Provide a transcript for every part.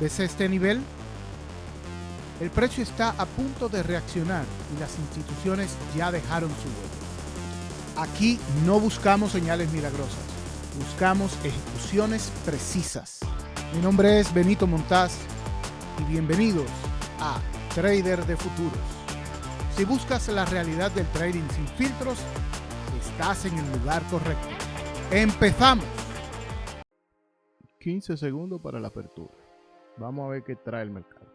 ¿Ves este nivel? El precio está a punto de reaccionar y las instituciones ya dejaron su huella. Aquí no buscamos señales milagrosas, buscamos ejecuciones precisas. Mi nombre es Benito Montaz y bienvenidos a Trader de Futuros. Si buscas la realidad del trading sin filtros, estás en el lugar correcto. ¡Empezamos! 15 segundos para la apertura. Vamos a ver qué trae el mercado.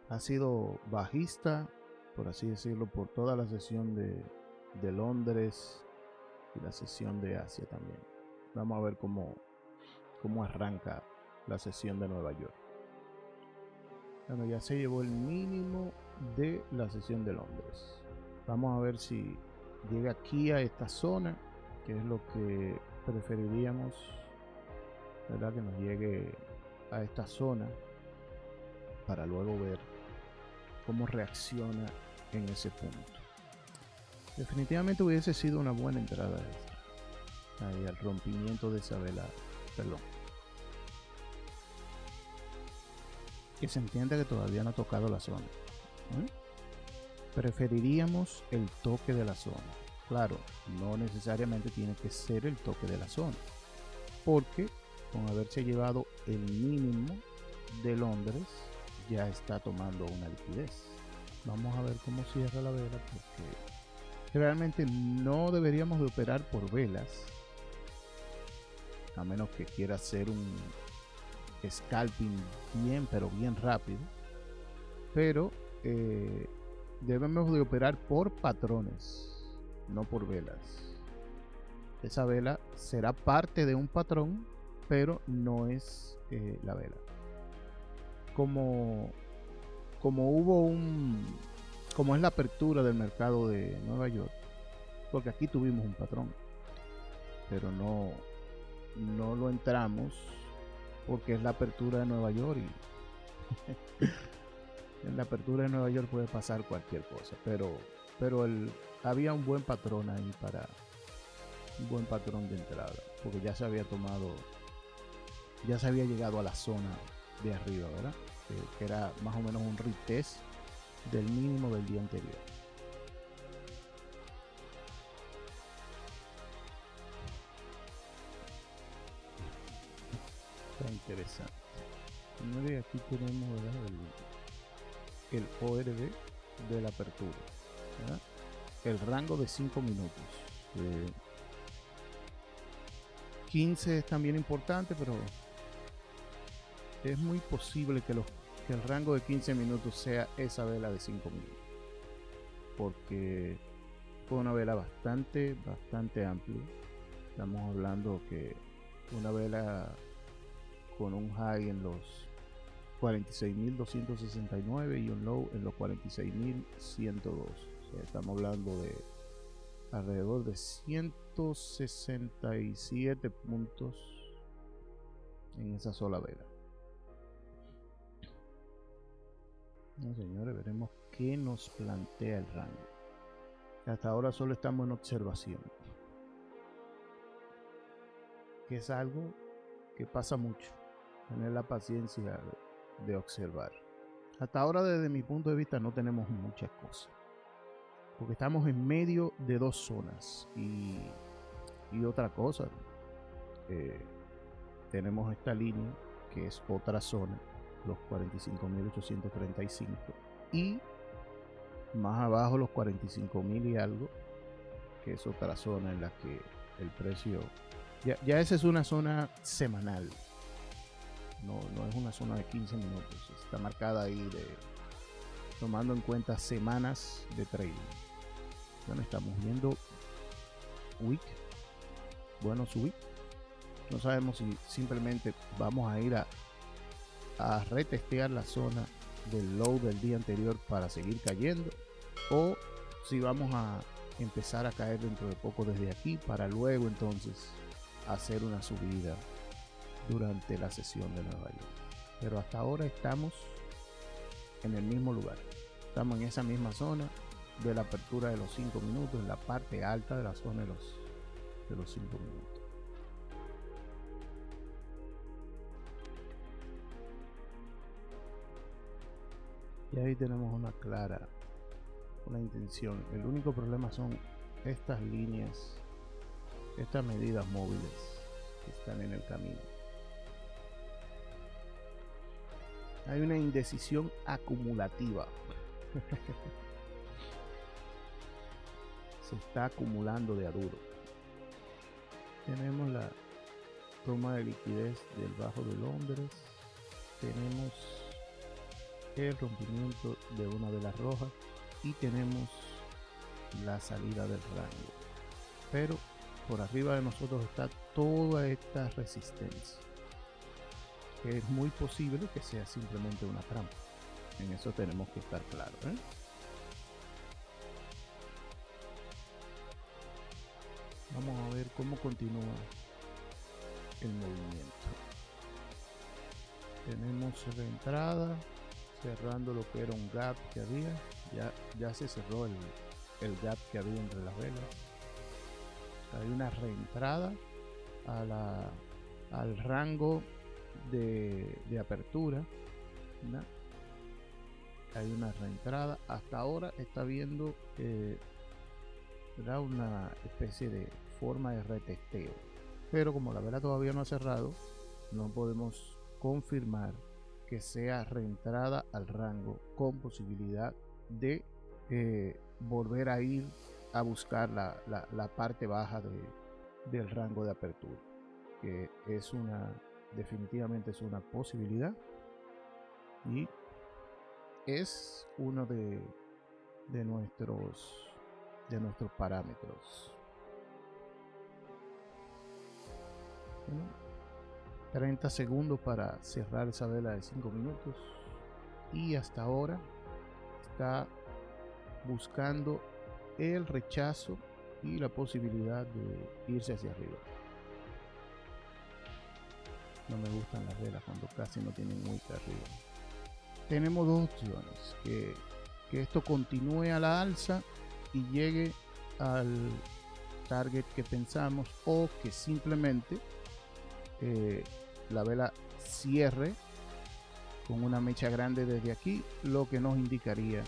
Ha sido bajista, por así decirlo, por toda la sesión de Londres y la sesión de Asia también. Vamos a ver cómo arranca la sesión de Nueva York. Bueno, ya se llevó el mínimo de la sesión de Londres. Vamos a ver si llega aquí a esta zona, que es lo que preferiríamos, ¿verdad? Que nos llegue a esta zona para luego ver cómo reacciona en ese punto. Definitivamente hubiese sido una buena entrada esta. Ahí al rompimiento de esa vela, perdón. Que se entienda que todavía no ha tocado la zona. Preferiríamos el toque de la zona. Claro, no necesariamente tiene que ser el toque de la zona, porque con haberse llevado el mínimo de Londres ya está tomando una liquidez. Vamos a ver cómo cierra la vela, porque realmente no deberíamos de operar por velas, a menos que quiera hacer un scalping bien, pero bien rápido. Pero debemos de operar por patrones, no por velas. Esa vela será parte de un patrón, pero no es la vela. Como es la apertura del mercado de Nueva York, porque aquí tuvimos un patrón, pero no lo entramos porque es la apertura de Nueva York y en la apertura de Nueva York puede pasar cualquier cosa, pero había un buen patrón ahí, para un buen patrón de entrada, porque ya se había llegado a la zona de arriba, ¿verdad? Que era más o menos un retest del mínimo del día anterior. Está interesante. Aquí tenemos, ¿verdad? el ORD de la apertura, ¿verdad? El rango de 5 minutos. 15 es también importante, pero es muy posible que el rango de 15 minutos sea esa vela de 5 minutos, porque fue una vela bastante amplia. Estamos hablando que una vela con un high en los 46.269 y un low en los 46.102. O sea, estamos hablando de alrededor de 167 puntos en esa sola vela. No, señores, veremos qué nos plantea el rango. Hasta ahora solo estamos en observación, que es algo que pasa mucho, tener la paciencia de observar. Hasta ahora, desde mi punto de vista, no tenemos muchas cosas, porque estamos en medio de dos zonas y otra cosa, tenemos esta línea que es otra zona, los 45.835, y más abajo los 45.000 y algo, que es otra zona en la que el precio ya esa es una zona semanal, no es una zona de 15 minutos, está marcada ahí tomando en cuenta semanas de trading. Bueno, estamos viendo week, buenos week. No sabemos si simplemente vamos a ir a retestear la zona del low del día anterior para seguir cayendo, o si vamos a empezar a caer dentro de poco desde aquí para luego entonces hacer una subida durante la sesión de Nueva York. Pero hasta ahora estamos en el mismo lugar, estamos en esa misma zona de la apertura de los 5 minutos, en la parte alta de la zona de los 5 minutos. Y ahí tenemos una intención. El único problema son estas líneas, estas medidas móviles que están en el camino. Hay una indecisión acumulativa. Se está acumulando de a duro. Tenemos la toma de liquidez del Bajo de Londres. Tenemos el rompimiento de una vela roja y tenemos la salida del rango, pero por arriba de nosotros está toda esta resistencia, que es muy posible que sea simplemente una trampa. En eso tenemos que estar claros, ¿eh? Vamos a ver cómo continúa el movimiento. Tenemos la entrada cerrando lo que era un gap que había. Ya se cerró el gap que había entre las velas. Hay una reentrada al rango de apertura, ¿no? Hay una reentrada. Hasta ahora está viendo una especie de forma de retesteo, pero como la vela todavía no ha cerrado, no podemos confirmar que sea reentrada al rango con posibilidad de volver a ir a buscar la parte baja del rango de apertura, que definitivamente es una posibilidad y es uno de nuestros parámetros. Bueno, 30 segundos para cerrar esa vela de 5 minutos y hasta ahora está buscando el rechazo y la posibilidad de irse hacia arriba. No me gustan las velas cuando casi no tienen mucha arriba. Tenemos dos opciones: que esto continúe a la alza y llegue al target que pensamos, o que simplemente la vela cierre con una mecha grande desde aquí, lo que nos indicaría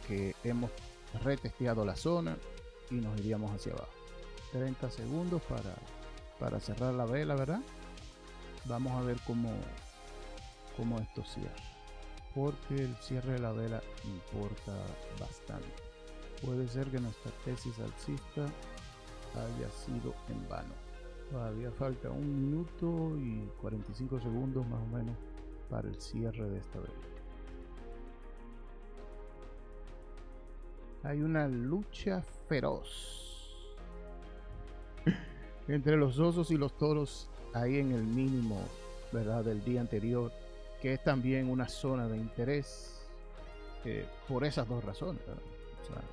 que hemos retesteado la zona y nos iríamos hacia abajo. 30 segundos para cerrar la vela, ¿verdad? Vamos a ver cómo esto cierra, porque el cierre de la vela importa bastante. Puede ser que nuestra tesis alcista haya sido en vano. Todavía falta 1 minuto y 45 segundos más o menos para el cierre de esta vela. Hay una lucha feroz entre los osos y los toros ahí en el mínimo, ¿verdad?, del día anterior, que es también una zona de interés por esas dos razones, ¿verdad? O sea,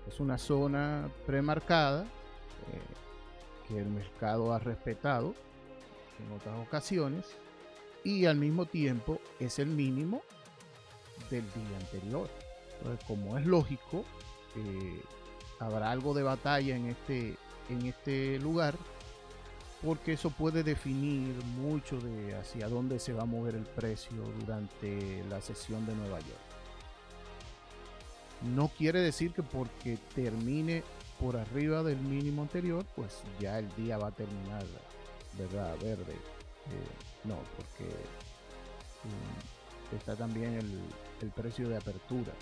es una zona premarcada que el mercado ha respetado en otras ocasiones, y al mismo tiempo es el mínimo del día anterior. Entonces, como es lógico, habrá algo de batalla en este lugar, porque eso puede definir mucho de hacia dónde se va a mover el precio durante la sesión de Nueva York. No quiere decir que porque termine por arriba del mínimo anterior, pues ya el día va a terminar, ¿verdad?, verde. No, porque está también el precio de apertura,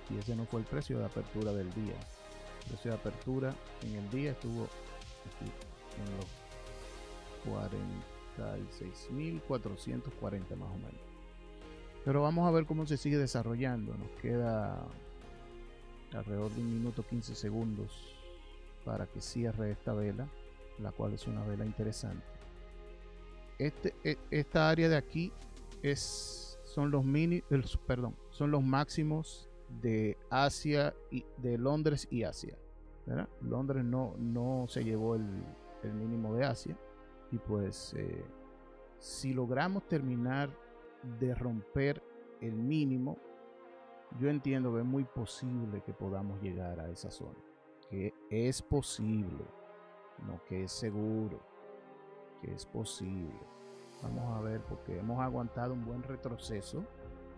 y ese no fue el precio de apertura del día. El precio de apertura en el día estuvo aquí en los 46.440 más o menos. Pero vamos a ver cómo se sigue desarrollando. Nos queda alrededor de 1 minuto 15 segundos para que cierre esta vela, la cual es una vela interesante. Esta área de aquí son los máximos de Asia y de Londres y Asia, ¿verdad? Londres no se llevó el mínimo de Asia, y pues si logramos terminar de romper el mínimo, yo entiendo que es muy posible que podamos llegar a esa zona, que es posible, no que es seguro, que es posible. Vamos a ver, porque hemos aguantado un buen retroceso,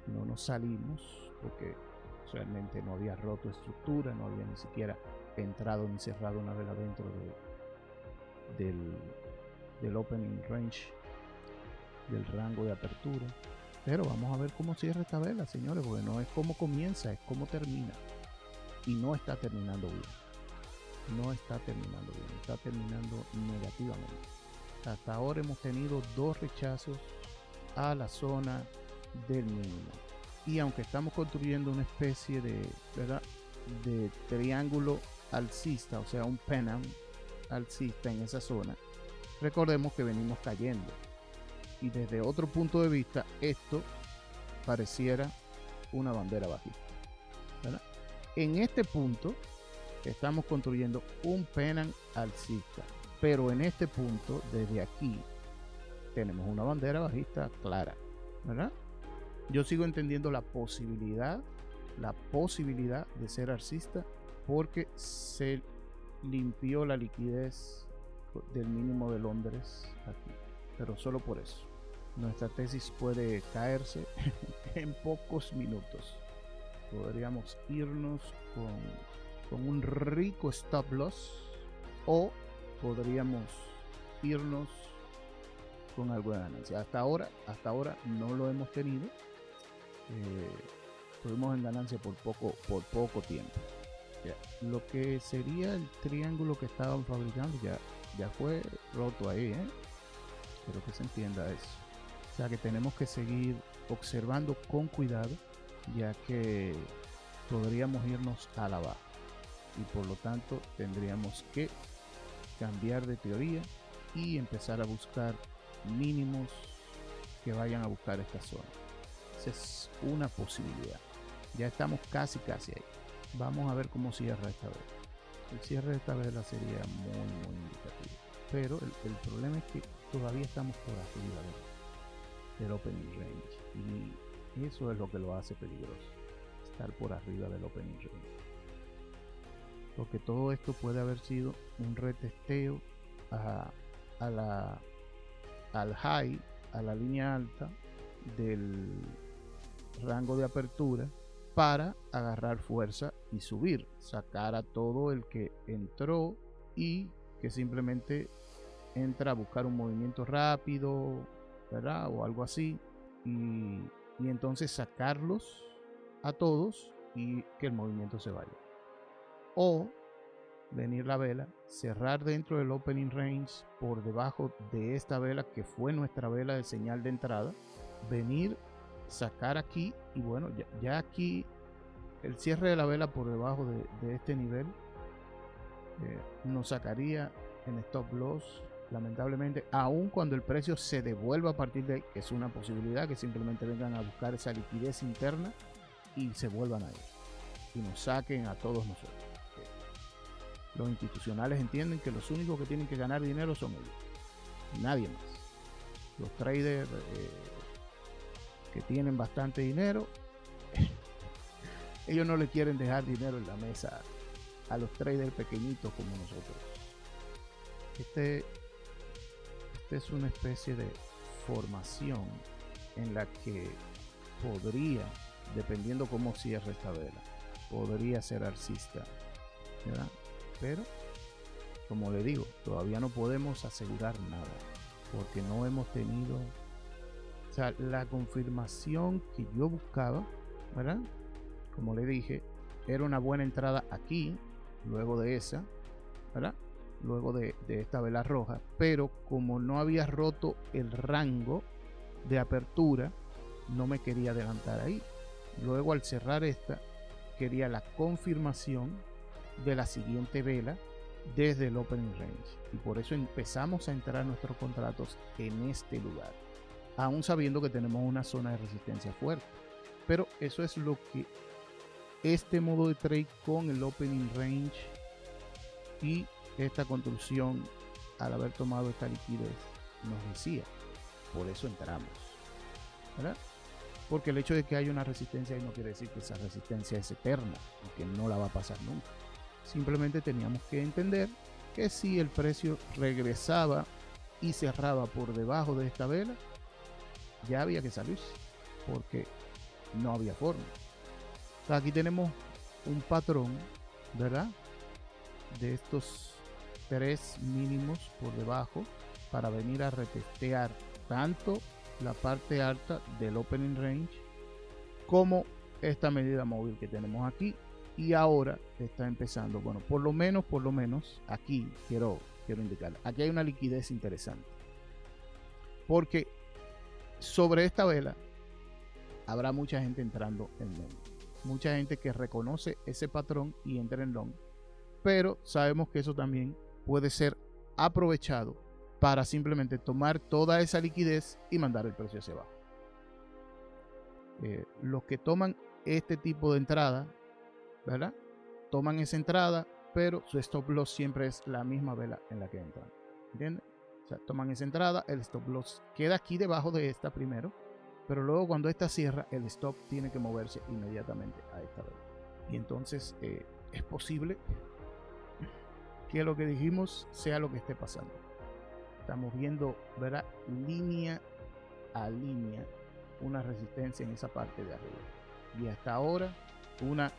no nos salimos, porque realmente no había roto estructura, no había ni siquiera entrado ni cerrado una vela dentro del opening range, del rango de apertura. Pero vamos a ver cómo cierra esta vela, señores, porque no es cómo comienza, es cómo termina. Y no está terminando bien. No está terminando bien, está terminando negativamente. Hasta ahora hemos tenido 2 rechazos a la zona del mínimo. Y aunque estamos construyendo una especie de, ¿verdad?, de triángulo alcista, o sea, un pennant alcista en esa zona, recordemos que venimos cayendo. Y desde otro punto de vista, esto pareciera una bandera bajista, ¿verdad? En este punto estamos construyendo un pennant alcista, pero en este punto, desde aquí, tenemos una bandera bajista clara, ¿verdad? Yo sigo entendiendo la posibilidad de ser alcista porque se limpió la liquidez del mínimo de Londres aquí, pero solo por eso. Nuestra tesis puede caerse en pocos minutos. Podríamos irnos con un rico stop loss o podríamos irnos con algo de ganancia. Hasta ahora no lo hemos tenido. Estuvimos en ganancia por poco tiempo. Ya. Lo que sería el triángulo que estaban fabricando ya fue roto ahí, Quiero que se entienda eso. O sea que tenemos que seguir observando con cuidado, ya que podríamos irnos a la baja y por lo tanto tendríamos que cambiar de teoría y empezar a buscar mínimos que vayan a buscar esta zona. Esa es una posibilidad. Ya estamos casi ahí. Vamos a ver cómo cierra esta vela. El cierre de esta vela sería muy indicativo, pero el problema es que todavía estamos por arriba del opening range y eso es lo que lo hace peligroso, estar por arriba del opening range, porque todo esto puede haber sido un retesteo al high, a la línea alta del rango de apertura, para agarrar fuerza y subir, sacar a todo el que entró y que simplemente entra a buscar un movimiento rápido, ¿verdad?, o algo así, y entonces sacarlos a todos y que el movimiento se vaya. O venir la vela, cerrar dentro del opening range por debajo de esta vela que fue nuestra vela de señal de entrada, venir, sacar aquí y bueno, ya aquí el cierre de la vela por debajo de este nivel nos sacaría en stop loss, lamentablemente, aun cuando el precio se devuelva a partir de ahí, que es una posibilidad, que simplemente vengan a buscar esa liquidez interna y se vuelvan a ir y nos saquen a todos nosotros. Los institucionales entienden que los únicos que tienen que ganar dinero son ellos, nadie más. Los traders que tienen bastante dinero, ellos no le quieren dejar dinero en la mesa a los traders pequeñitos como nosotros. Este es una especie de formación en la que podría, dependiendo cómo cierre esta vela, podría ser alcista, ¿verdad? Pero, como le digo, todavía no podemos asegurar nada, porque no hemos tenido, o sea, la confirmación que yo buscaba, ¿verdad? Como le dije, era una buena entrada aquí, luego de esa, ¿verdad?, luego de esta vela roja, pero como no había roto el rango de apertura, no me quería adelantar ahí. Luego, al cerrar esta, quería la confirmación de la siguiente vela desde el opening range, y por eso empezamos a entrar nuestros contratos en este lugar, aún sabiendo que tenemos una zona de resistencia fuerte. Pero eso es lo que este modo de trade con el opening range y esta construcción, al haber tomado esta liquidez, nos decía. Por eso entramos, ¿verdad? Porque el hecho de que haya una resistencia ahí no quiere decir que esa resistencia es eterna y que no la va a pasar nunca. Simplemente teníamos que entender que si el precio regresaba y cerraba por debajo de esta vela, ya había que salirse, porque no había forma. Aquí tenemos un patrón, ¿verdad? De estos 3 mínimos por debajo para venir a retestear tanto la parte alta del opening range como esta medida móvil que tenemos aquí. Y ahora está empezando, bueno, por lo menos aquí quiero indicar, aquí hay una liquidez interesante, porque sobre esta vela habrá mucha gente entrando en long, mucha gente que reconoce ese patrón y entra en long, pero sabemos que eso también puede ser aprovechado para simplemente tomar toda esa liquidez y mandar el precio hacia abajo. Los que toman este tipo de entrada, ¿verdad? Toman esa entrada, pero su stop loss siempre es la misma vela en la que entran, ¿entiendes? O sea, toman esa entrada, el stop loss queda aquí debajo de esta primero, pero luego cuando esta cierra, el stop tiene que moverse inmediatamente a esta vela. Y entonces es posible que lo que dijimos sea lo que esté pasando. Estamos viendo, ¿verdad? Línea a línea una resistencia en esa parte de arriba. Y hasta ahora una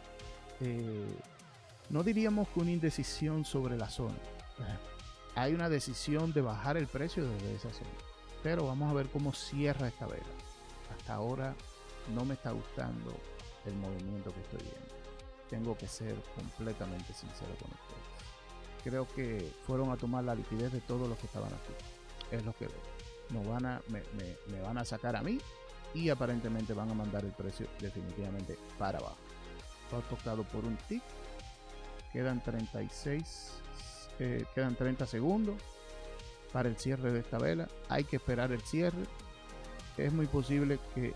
no diríamos que una indecisión sobre la zona. Hay una decisión de bajar el precio desde esa zona, pero vamos a ver cómo cierra esta vela. Hasta ahora no me está gustando el movimiento que estoy viendo. Tengo que ser completamente sincero con ustedes. Creo que fueron a tomar la liquidez de todos los que estaban aquí. Es lo que veo. Me van a sacar a mí y aparentemente van a mandar el precio definitivamente para abajo. Está tocado por un tick. Quedan 30 segundos para el cierre de esta vela. Hay que esperar el cierre. Es muy posible que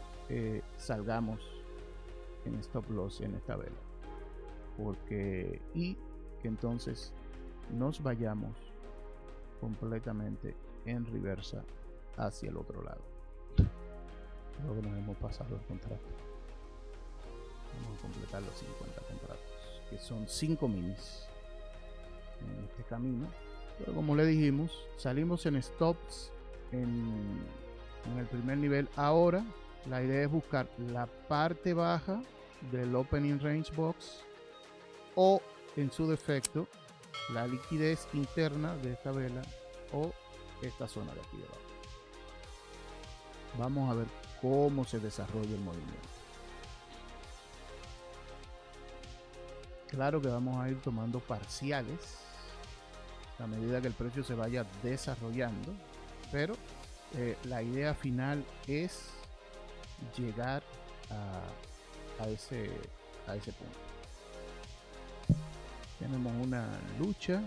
salgamos en stop loss en esta vela, y que entonces nos vayamos completamente en reversa hacia el otro lado. Creo que nos hemos pasado el contrato. Vamos a completar los 50 contratos, que son 5 minis en este camino. Pero como le dijimos, salimos en stops en el primer nivel. Ahora la idea es buscar la parte baja del opening range box, o en su defecto la liquidez interna de esta vela, o esta zona de aquí debajo. Vamos a ver cómo se desarrolla el movimiento. Claro que vamos a ir tomando parciales a medida que el precio se vaya desarrollando, pero la idea final es llegar a ese punto. Tenemos una lucha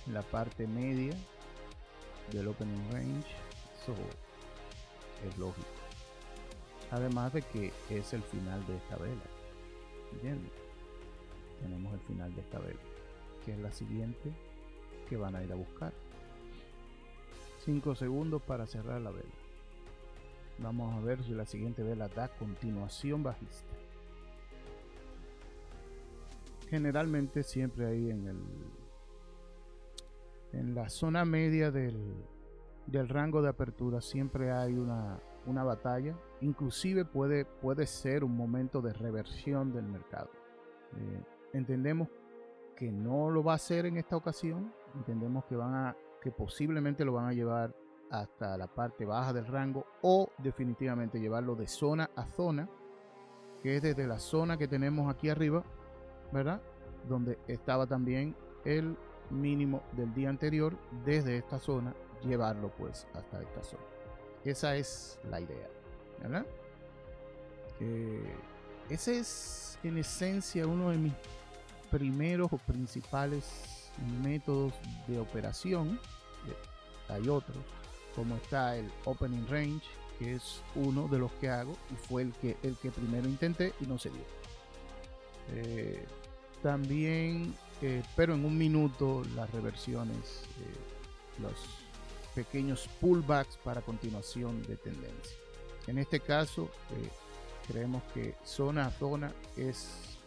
en la parte media del opening range, eso es lógico, además de que es el final de esta vela, ¿entiendes? Tenemos el final de esta vela, que es la siguiente que van a ir a buscar. 5 segundos para cerrar la vela. Vamos a ver si la siguiente vela da continuación bajista. Generalmente siempre ahí en la zona media del rango de apertura siempre hay una batalla. Inclusive puede ser un momento de reversión del mercado. Entendemos que no lo va a hacer en esta ocasión. Entendemos que posiblemente lo van a llevar hasta la parte baja del rango, o definitivamente llevarlo de zona a zona, que es desde la zona que tenemos aquí arriba, ¿verdad? Donde estaba también el mínimo del día anterior, desde esta zona llevarlo pues hasta esta zona. Esa es la idea, ¿verdad? Ese es en esencia uno de mis primeros o principales métodos de operación. Hay otros, como está el opening range, que es uno de los que hago y fue el que primero intenté y no se dio. También, pero en un minuto, las reversiones, los pequeños pullbacks para continuación de tendencia. En este caso, creemos que zona a zona es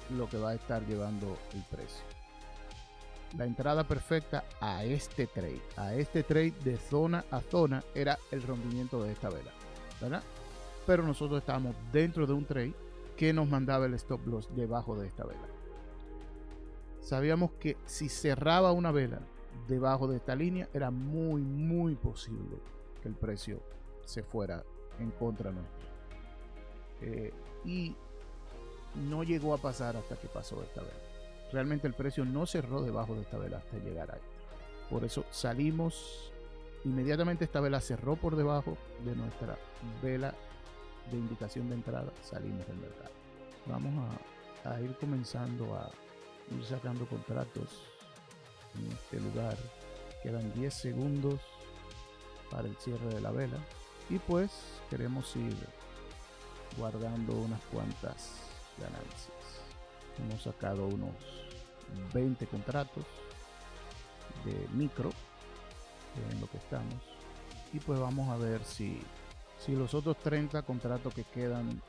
lo que va a estar llevando el precio. La entrada perfecta a este trade de zona a zona era el rompimiento de esta vela, ¿verdad? Pero nosotros estábamos dentro de un trade ¿qué nos mandaba el stop loss debajo de esta vela? Sabíamos que si cerraba una vela debajo de esta línea, era muy posible que el precio se fuera en contra nuestra. Y no llegó a pasar hasta que pasó esta vela. Realmente el precio no cerró debajo de esta vela hasta llegar a esta. Por eso salimos inmediatamente. Esta vela cerró por debajo de nuestra vela de indicación de entrada. Salimos del mercado. Vamos a ir comenzando a ir sacando contratos en este lugar. Quedan 10 segundos para el cierre de la vela. Y pues queremos ir guardando unas cuantas ganancias. Hemos sacado unos 20 contratos de micro en lo que estamos, y pues vamos a ver si los otros 30 contratos que quedan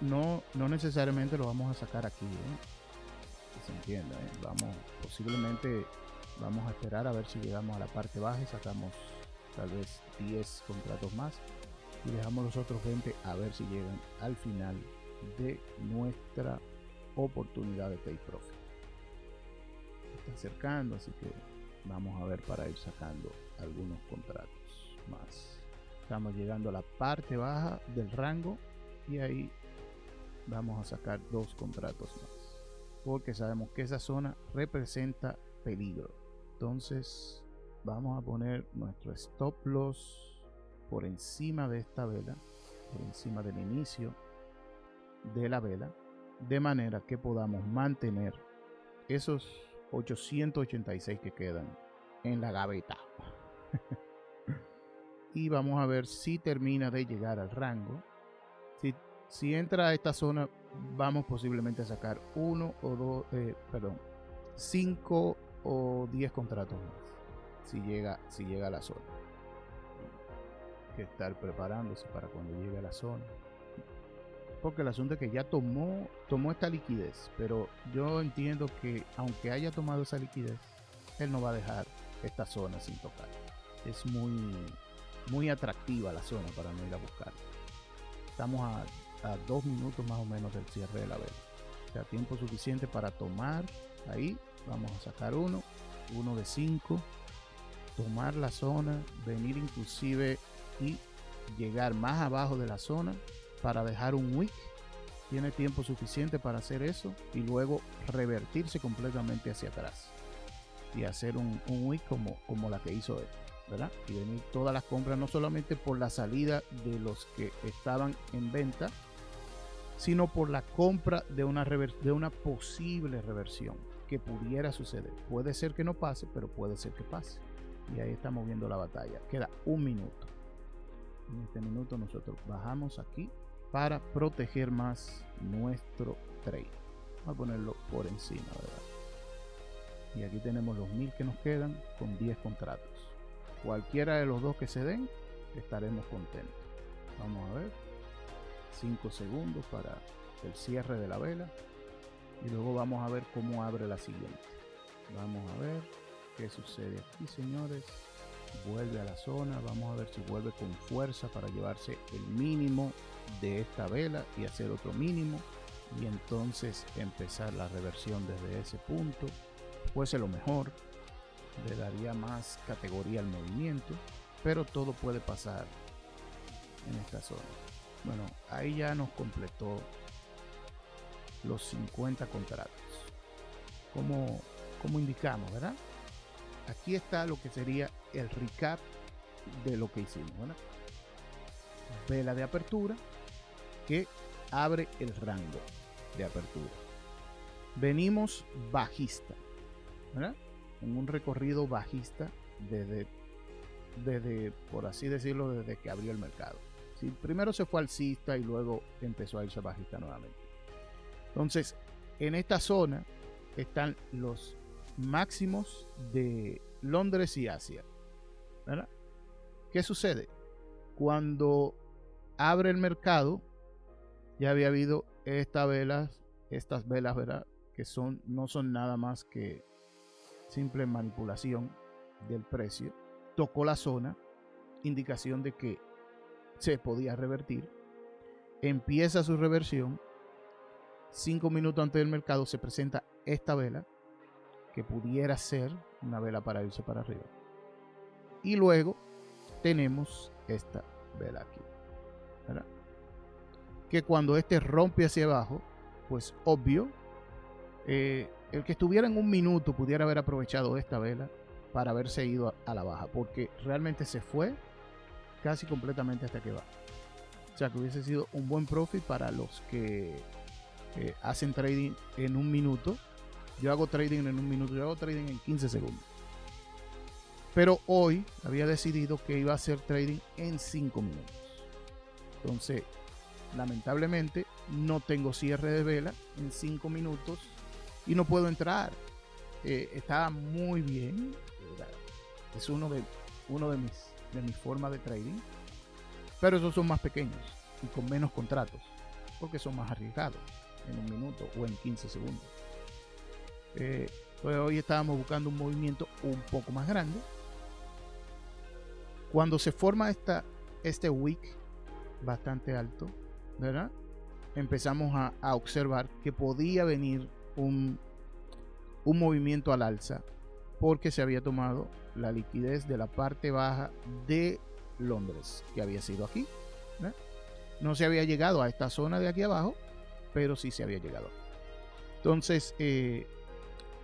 no necesariamente lo vamos a sacar aquí, que se entienda, posiblemente vamos a esperar a ver si llegamos a la parte baja y sacamos tal vez 10 contratos más y dejamos los otros 20 a ver si llegan al final de nuestra oportunidad de take profit. Está acercando, así que vamos a ver para ir sacando algunos contratos más. Estamos llegando a la parte baja del rango y ahí vamos a sacar 2 contratos más, porque sabemos que esa zona representa peligro. Entonces vamos a poner nuestro stop loss por encima de esta vela, por encima del inicio de la vela, de manera que podamos mantener esos 886 que quedan en la gaveta. Y vamos a ver si termina de llegar al rango. Si entra a esta zona, vamos posiblemente a sacar 5 o 10 contratos más. Si llega a la zona. Hay que estar preparándose para cuando llegue a la zona. Porque el asunto es que ya tomó esta liquidez, pero yo entiendo que aunque haya tomado esa liquidez, él no va a dejar esta zona sin tocar. Es muy atractiva la zona para no ir a buscar. Estamos a 2 minutos más o menos del cierre de la vela, o sea, tiempo suficiente para tomar. Ahí vamos a sacar uno de 5, tomar la zona, venir inclusive y llegar más abajo de la zona para dejar un wick. Tiene tiempo suficiente para hacer eso y luego revertirse completamente hacia atrás y hacer un wick como la que hizo él, ¿verdad? Y venir todas las compras, no solamente por la salida de los que estaban en venta, sino por la compra de una posible reversión que pudiera suceder. Puede ser que no pase, pero puede ser que pase. Y ahí estamos viendo la batalla. Queda 1 minuto. En este minuto nosotros bajamos aquí para proteger más nuestro trade. Vamos a ponerlo por encima, ¿verdad? Y aquí tenemos los 1000 que nos quedan con 10 contratos. Cualquiera de los dos que se den, estaremos contentos. Vamos a ver. 5 segundos para el cierre de la vela. Y luego vamos a ver cómo abre la siguiente. Vamos a ver qué sucede aquí, señores. Vuelve a la zona. Vamos a ver si vuelve con fuerza para llevarse el mínimo de esta vela y hacer otro mínimo. Y entonces empezar la reversión desde ese punto. Fuese lo mejor. Le daría más categoría al movimiento. Pero todo puede pasar en esta zona. Bueno, ahí ya nos completó los 50 contratos. Como indicamos, ¿verdad? Aquí está lo que sería el recap de lo que hicimos, ¿verdad? Vela de apertura que abre el rango de apertura. Venimos bajista, ¿verdad? En un recorrido bajista desde, por así decirlo, desde que abrió el mercado. ¿Sí? Primero se fue alcista y luego empezó a irse bajista nuevamente. Entonces, en esta zona están los máximos de Londres y Asia, ¿verdad? ¿Qué sucede? Cuando abre el mercado, ya había habido estas velas, ¿verdad? Que no son nada más que simple manipulación del precio. Tocó la zona, indicación de que se podía revertir. empieza su reversión. 5 minutos antes del mercado se presenta esta vela, que pudiera ser una vela para irse para arriba. Y luego tenemos esta vela aquí, ¿verdad? Que cuando este rompe hacia abajo, pues obvio, el que estuviera en un minuto pudiera haber aprovechado esta vela para haberse ido a la baja, porque realmente se fue casi completamente hasta que va. O sea que hubiese sido un buen profit para los que hacen trading en un minuto. Yo hago trading en un minuto, yo hago trading en 15 segundos. Pero hoy había decidido que iba a hacer trading en 5 minutos. Entonces, lamentablemente, no tengo cierre de vela en 5 minutos y no puedo entrar. Está muy bien. Es uno de mis formas de trading. Pero esos son más pequeños y con menos contratos, porque son más arriesgados en un minuto o en 15 segundos. Pues hoy estábamos buscando un movimiento un poco más grande. Cuando se forma este wick bastante alto, ¿verdad? Empezamos a observar que podía venir un movimiento al alza, porque se había tomado la liquidez de la parte baja de Londres, que había sido aquí, ¿verdad? No se había llegado a esta zona de aquí abajo, pero sí se había llegado. Entonces,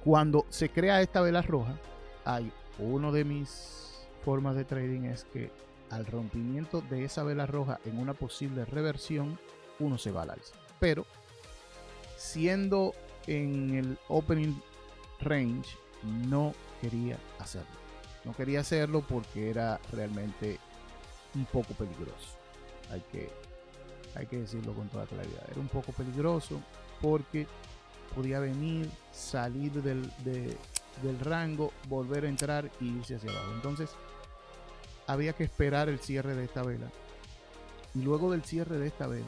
cuando se crea esta vela roja, hay uno de mis formas de trading es que al rompimiento de esa vela roja en una posible reversión, uno se va al alza. Pero siendo en el opening range, no quería hacerlo. No quería hacerlo porque era realmente un poco peligroso. Hay que decirlo con toda claridad. Era un poco peligroso porque podía venir, salir del rango, volver a entrar y irse hacia abajo. Entonces había que esperar el cierre de esta vela. Y luego del cierre de esta vela,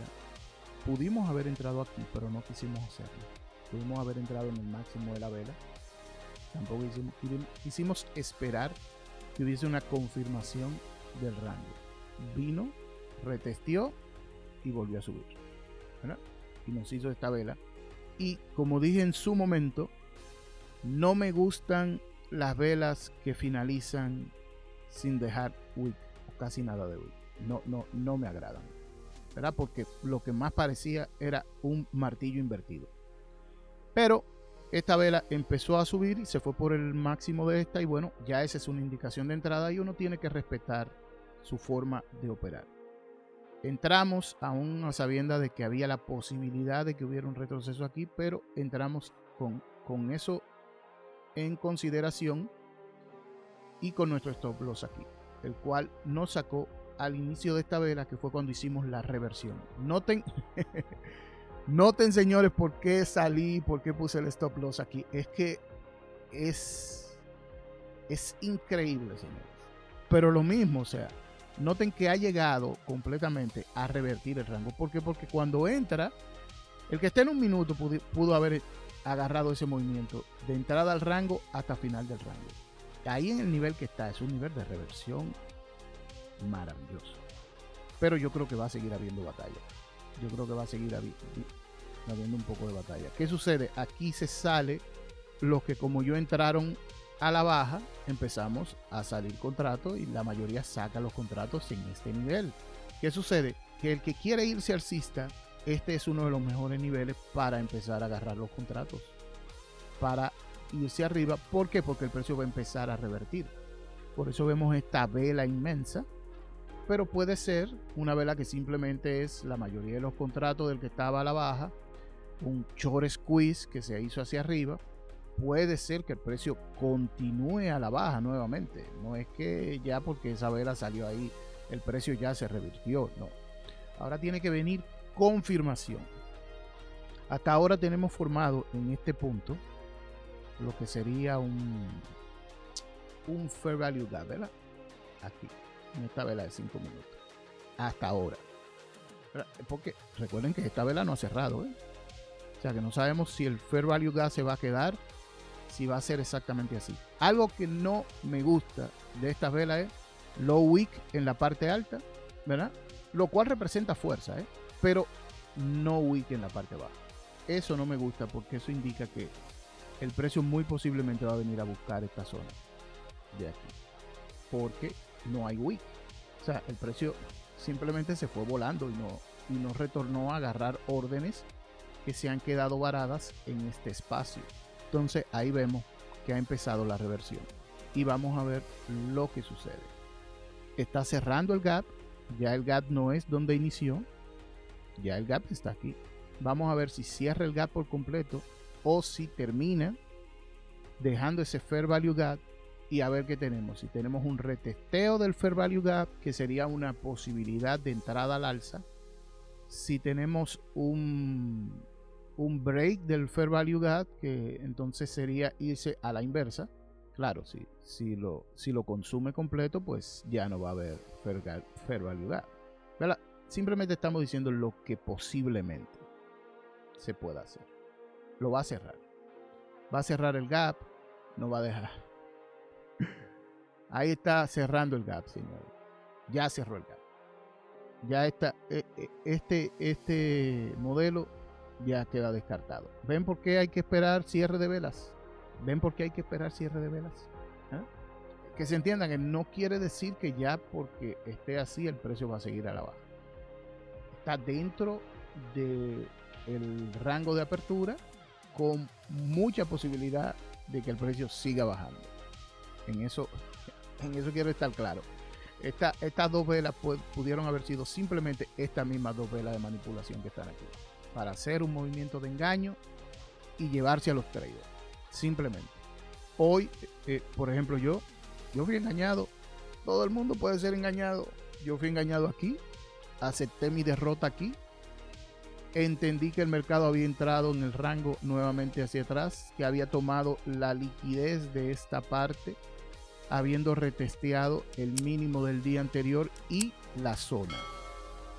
pudimos haber entrado aquí, pero no quisimos hacerlo. Pudimos haber entrado en el máximo de la vela. Tampoco quisimos esperar que hubiese una confirmación del rango. Vino, retesteó y volvió a subir, ¿verdad? Y nos hizo esta vela. Y como dije en su momento, no me gustan las velas que finalizan sin dejar wick o casi nada de wick. No me agradan, ¿verdad? Porque lo que más parecía era un martillo invertido. Pero esta vela empezó a subir y se fue por el máximo de esta, y bueno, ya esa es una indicación de entrada y uno tiene que respetar su forma de operar. Entramos aún a sabienda de que había la posibilidad de que hubiera un retroceso aquí, pero entramos con eso en consideración y con nuestro stop loss aquí, el cual nos sacó al inicio de esta vela, que fue cuando hicimos la reversión. Noten señores por qué salí, por qué puse el stop loss aquí. Es que es increíble, señores. Pero lo mismo, o sea, noten que ha llegado completamente a revertir el rango. ¿Por qué? Porque cuando entra, el que esté en un minuto pudo haber agarrado ese movimiento de entrada al rango hasta final del rango. Ahí en el nivel que está, es un nivel de reversión maravilloso. Pero yo creo que va a seguir habiendo batalla. Yo creo que va a seguir habiendo un poco de batalla. ¿Qué sucede? Aquí se sale los que, como yo, entraron a la baja, empezamos a salir contratos y la mayoría saca los contratos en este nivel. ¿Qué sucede? Que el que quiere irse alcista, este es uno de los mejores niveles para empezar a agarrar los contratos, para irse arriba. ¿Por qué? Porque el precio va a empezar a revertir. Por eso vemos esta vela inmensa, pero puede ser una vela que simplemente es la mayoría de los contratos del que estaba a la baja, un short squeeze que se hizo hacia arriba. Puede ser que el precio continúe a la baja nuevamente. No es que ya porque esa vela salió ahí el precio ya se revirtió, no. Ahora tiene que venir confirmación. Hasta ahora tenemos formado en este punto lo que sería un fair value gap, ¿verdad? Aquí, en esta vela de 5 minutos. Hasta ahora. Porque recuerden que esta vela no ha cerrado, ¿eh? O sea que no sabemos si el fair value gap se va a quedar, si va a ser exactamente así. Algo que no me gusta de estas velas es low wick en la parte alta, ¿verdad? lo cual representa fuerza, pero no wick en la parte baja. Eso no me gusta porque eso indica que el precio muy posiblemente va a venir a buscar esta zona de aquí, porque no hay wick. O sea, el precio simplemente se fue volando y no retornó a agarrar órdenes que se han quedado varadas en este espacio. Entonces ahí vemos que ha empezado la reversión y vamos a ver lo que sucede. Está cerrando el gap, ya el gap no es donde inició, ya el gap está aquí. Vamos a ver si cierra el gap por completo o si termina dejando ese fair value gap, y a ver qué tenemos. Si tenemos un retesteo del fair value gap, que sería una posibilidad de entrada al alza. Si tenemos un break del fair value gap, que entonces sería irse a la inversa. Claro, si lo consume completo, pues ya no va a haber fair value gap, ¿verdad? Simplemente estamos diciendo lo que posiblemente se pueda hacer. Lo va a cerrar. Va a cerrar el gap, no va a dejar. Ahí está cerrando el gap, señores. Ya cerró el gap. Ya está. Este modelo ya queda descartado. ¿Ven por qué hay que esperar cierre de velas? ¿Ven por qué hay que esperar cierre de velas? ¿Eh? Que se entiendan que no quiere decir que ya porque esté así el precio va a seguir a la baja. Está dentro del rango de apertura con mucha posibilidad de que el precio siga bajando. En eso quiero estar claro. Estas dos velas pudieron haber sido simplemente estas mismas dos velas de manipulación que están aquí, para hacer un movimiento de engaño y llevarse a los traders. Simplemente. Hoy, por ejemplo, yo fui engañado. Todo el mundo puede ser engañado. Yo fui engañado aquí. Acepté mi derrota aquí. Entendí que el mercado había entrado en el rango nuevamente hacia atrás, que había tomado la liquidez de esta parte, habiendo retesteado el mínimo del día anterior y la zona.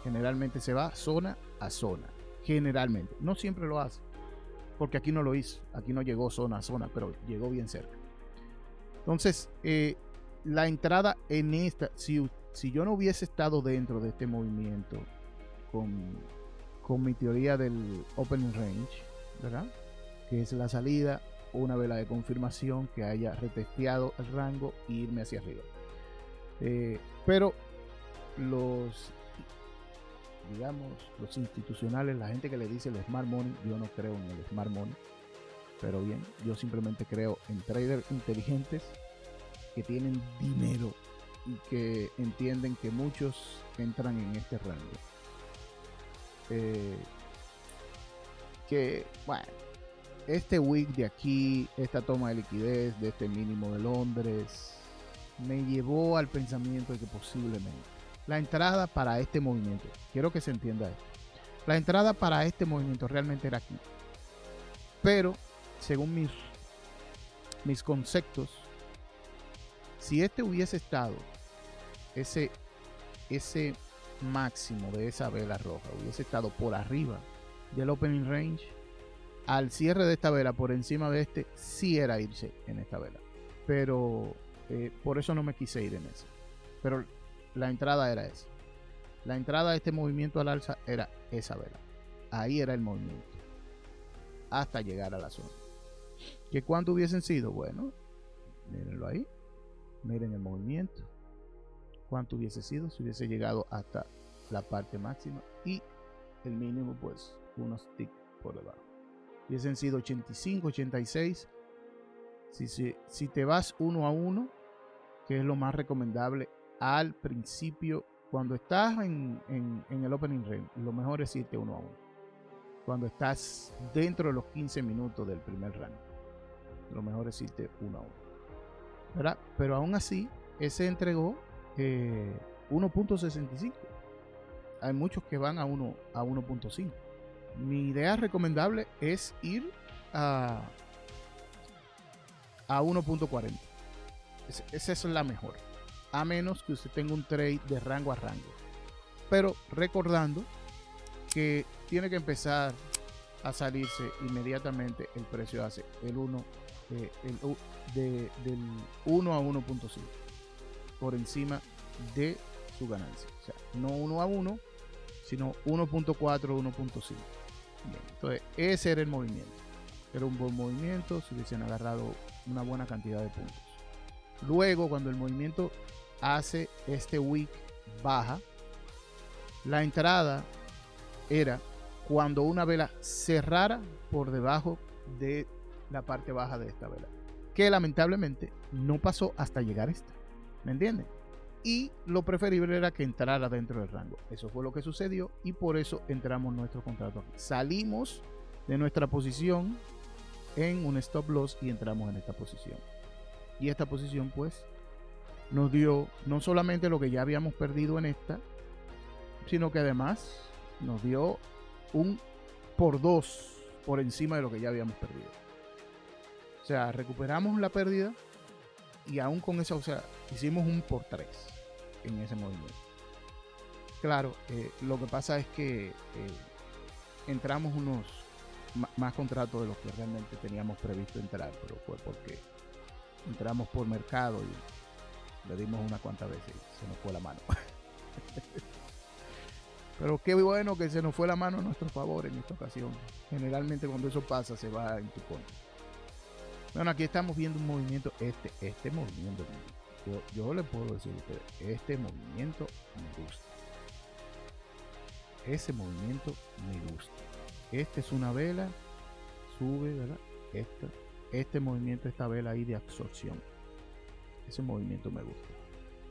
Generalmente se va zona a zona. Generalmente. No siempre lo hace. Porque aquí no lo hizo. Aquí no llegó zona a zona, pero llegó bien cerca. Entonces, la entrada en esta, si yo no hubiese estado dentro de este movimiento con mi teoría del opening range, ¿verdad? Que es la salida, una vela de confirmación que haya retesteado el rango e irme hacia arriba. Pero los institucionales, la gente que le dice el smart money, yo no creo en el smart money, pero bien, yo simplemente creo en traders inteligentes que tienen dinero y que entienden que muchos entran en este rango. Que bueno, este wick de aquí, esta toma de liquidez de este mínimo de Londres, me llevó al pensamiento de que posiblemente la entrada para este movimiento, quiero que se entienda esto, la entrada para este movimiento realmente era aquí, pero según mis conceptos, si este hubiese estado ese máximo de esa vela roja hubiese estado por arriba del opening range, al cierre de esta vela por encima de este, sí era irse en esta vela, pero por eso no me quise ir en esa. Pero la entrada era esa. La entrada de este movimiento al alza era esa vela. Ahí era el movimiento hasta llegar a la zona. ¿Que cuánto hubiesen sido? Bueno, mírenlo ahí. Miren el movimiento. ¿Cuánto hubiese sido? Si hubiese llegado hasta la parte máxima y el mínimo, pues unos ticks por debajo. Hubiesen sido 85, 86. Si te vas uno a uno, que es lo más recomendable al principio, cuando estás en el opening range, lo mejor es irte uno a uno. Cuando estás dentro de los 15 minutos del primer rango, lo mejor es irte uno a uno, ¿verdad? Pero aún así, ese entregó 1.65. Hay muchos que van a 1.5. Mi idea recomendable es ir a 1.40. Esa es la mejor, a menos que usted tenga un trade de rango a rango, pero recordando que tiene que empezar a salirse inmediatamente. El precio hace del 1 a 1.5 por encima de su ganancia, o sea, no 1 a 1, sino 1.4, 1.5. Entonces, ese era el movimiento. Era un buen movimiento si hubiesen agarrado una buena cantidad de puntos. Luego, cuando el movimiento hace este wick baja, la entrada era cuando una vela cerrara por debajo de la parte baja de esta vela, que lamentablemente no pasó hasta llegar a esta. ¿Me entienden? Y lo preferible era que entrara dentro del rango. Eso fue lo que sucedió y por eso entramos nuestro contrato aquí. Salimos de nuestra posición en un stop loss y entramos en esta posición. Y esta posición pues nos dio no solamente lo que ya habíamos perdido en esta, sino que además nos dio un por 2 por encima de lo que ya habíamos perdido. O sea, recuperamos la pérdida y aún con eso, o sea, hicimos un por 3 en ese movimiento. Claro, lo que pasa es que entramos unos más contratos de los que realmente teníamos previsto entrar, pero fue porque entramos por mercado y le dimos unas cuantas veces y se nos fue la mano. Pero qué bueno que se nos fue la mano a nuestro favor en esta ocasión. Generalmente cuando eso pasa se va en tu contra. Bueno, aquí estamos viendo un movimiento, este movimiento, yo le puedo decir a ustedes, este movimiento me gusta. Ese movimiento me gusta. Esta es una vela, sube, ¿verdad? Este movimiento, esta vela ahí de absorción. Ese movimiento me gusta.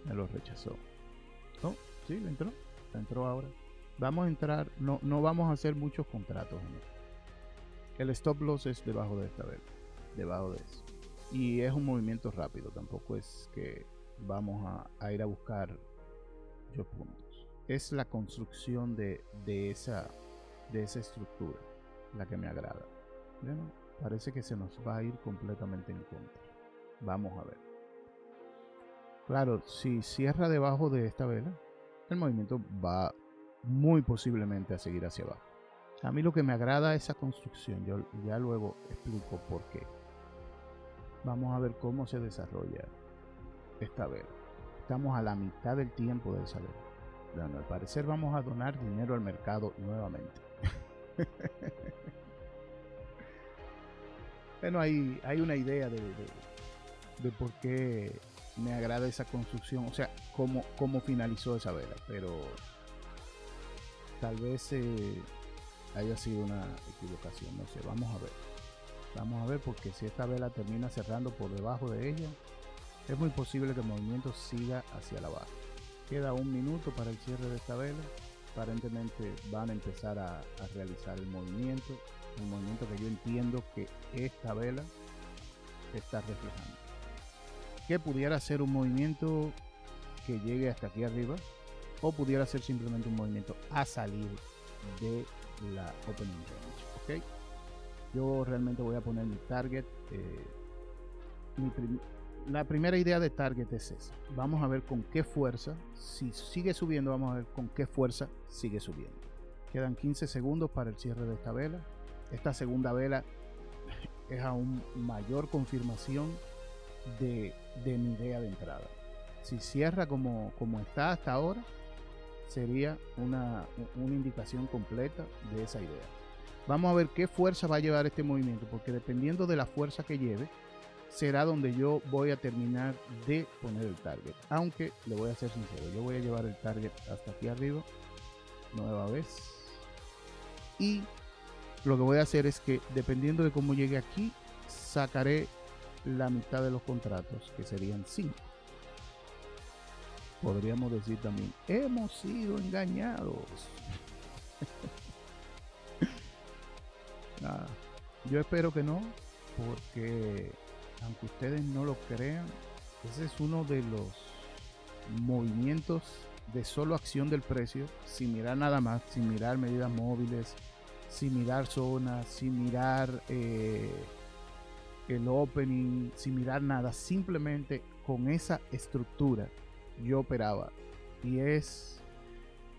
Me lo rechazó. ¿No? Sí, le entró ahora. Vamos a entrar, no vamos a hacer muchos contratos. El stop loss es debajo de esta vela. Debajo de eso. Y es un movimiento rápido. Tampoco es que vamos a ir a buscar yo puntos. Es la construcción de esa estructura la que me agrada. Bueno, parece que se nos va a ir completamente en contra. Vamos a ver. Claro, si cierra debajo de esta vela, el movimiento va muy posiblemente a seguir hacia abajo. A mí lo que me agrada es esa construcción. Yo ya luego explico por qué. Vamos a ver cómo se desarrolla esta vela. Estamos a la mitad del tiempo de esa vela. Bueno, al parecer vamos a donar dinero al mercado nuevamente. Bueno, hay una idea de por qué me agrada esa construcción, o sea, cómo finalizó esa vela, pero tal vez haya sido una equivocación, no sé, vamos a ver porque si esta vela termina cerrando por debajo de ella, es muy posible que el movimiento siga hacia la baja. Queda un minuto para el cierre de esta vela. Aparentemente van a empezar a realizar el movimiento que yo entiendo que esta vela está reflejando, que pudiera ser un movimiento que llegue hasta aquí arriba o pudiera ser simplemente un movimiento a salir de la opening range. ¿Okay? Yo realmente voy a poner mi target. La primera idea de target es esa. Vamos a ver con qué fuerza, si sigue subiendo, vamos a ver con qué fuerza sigue subiendo. Quedan 15 segundos para el cierre de esta vela. Esta segunda vela es aún mayor confirmación de mi idea de entrada. Si cierra como está hasta ahora, sería una indicación completa de esa idea. Vamos a ver qué fuerza va a llevar este movimiento, porque dependiendo de la fuerza que lleve, será donde yo voy a terminar de poner el target. Aunque le voy a ser sincero, yo voy a llevar el target hasta aquí arriba, nueva vez, y lo que voy a hacer es que dependiendo de cómo llegue aquí, sacaré la mitad de los contratos, que serían 5. Podríamos decir también, hemos sido engañados. Nada, yo espero que no, porque aunque ustedes no lo crean, ese es uno de los movimientos de solo acción del precio, sin mirar nada más, sin mirar medidas móviles, sin mirar zonas, sin mirar el opening, sin mirar nada, simplemente con esa estructura yo operaba. Y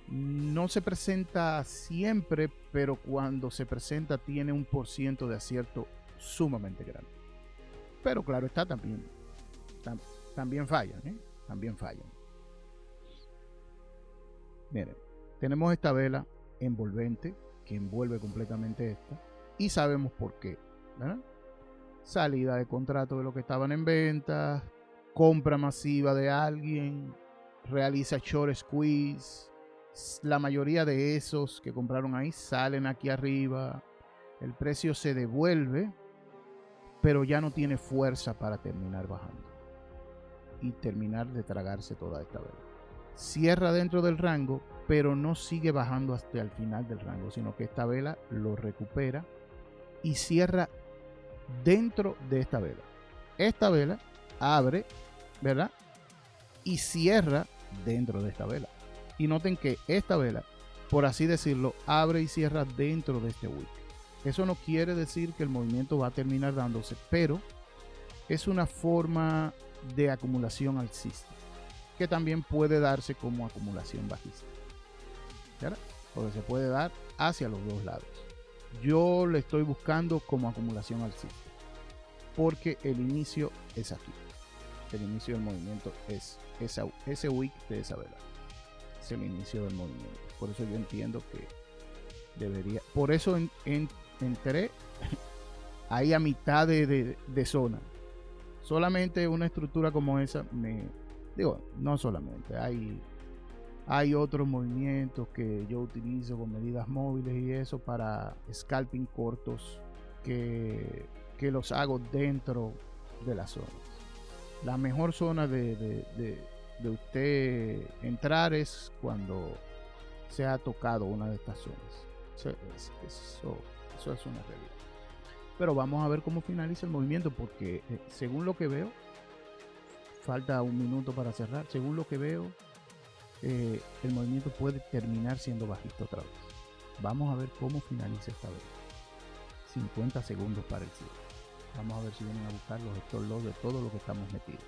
no se presenta siempre, pero cuando se presenta tiene un % de acierto sumamente grande. Pero claro está, también fallan, también fallan. Miren, Tenemos esta vela envolvente que envuelve completamente esta y sabemos por qué, ¿verdad? Salida de contrato de lo que estaban en venta, compra masiva de alguien, realiza short squeeze. La mayoría de esos que compraron ahí salen aquí arriba, el precio se devuelve, pero ya no tiene fuerza para terminar bajando y terminar de tragarse toda esta vela. Cierra dentro del rango, pero no sigue bajando hasta el final del rango, sino que esta vela lo recupera y cierra dentro de esta vela. Esta vela abre, ¿verdad? Y cierra dentro de esta vela. Y noten que esta vela, por así decirlo, abre y cierra dentro de este wick. Eso no quiere decir que el movimiento va a terminar dándose, pero es una forma de acumulación alcista que también puede darse como acumulación bajista, ¿verdad? Porque se puede dar hacia los dos lados. Yo le estoy buscando como acumulación alcista porque el inicio es aquí. El inicio del movimiento es ese wick de esa vela. Es el inicio del movimiento. Por eso yo entiendo que debería. Por eso entré ahí a mitad de zona. Solamente una estructura como esa no solamente. Hay otros movimientos que yo utilizo con medidas móviles y eso para scalping cortos que los hago dentro de las zonas. La mejor zona de usted entrar es cuando se ha tocado una de estas zonas. Eso es una realidad. Pero vamos a ver cómo finaliza el movimiento, porque según lo que veo, falta un minuto para cerrar. Según lo que veo, el movimiento puede terminar siendo bajista otra vez. Vamos a ver cómo finaliza esta vez. 50 segundos para el cierre. Vamos a ver si vienen a buscar los stop loss de todo lo que estamos metidos,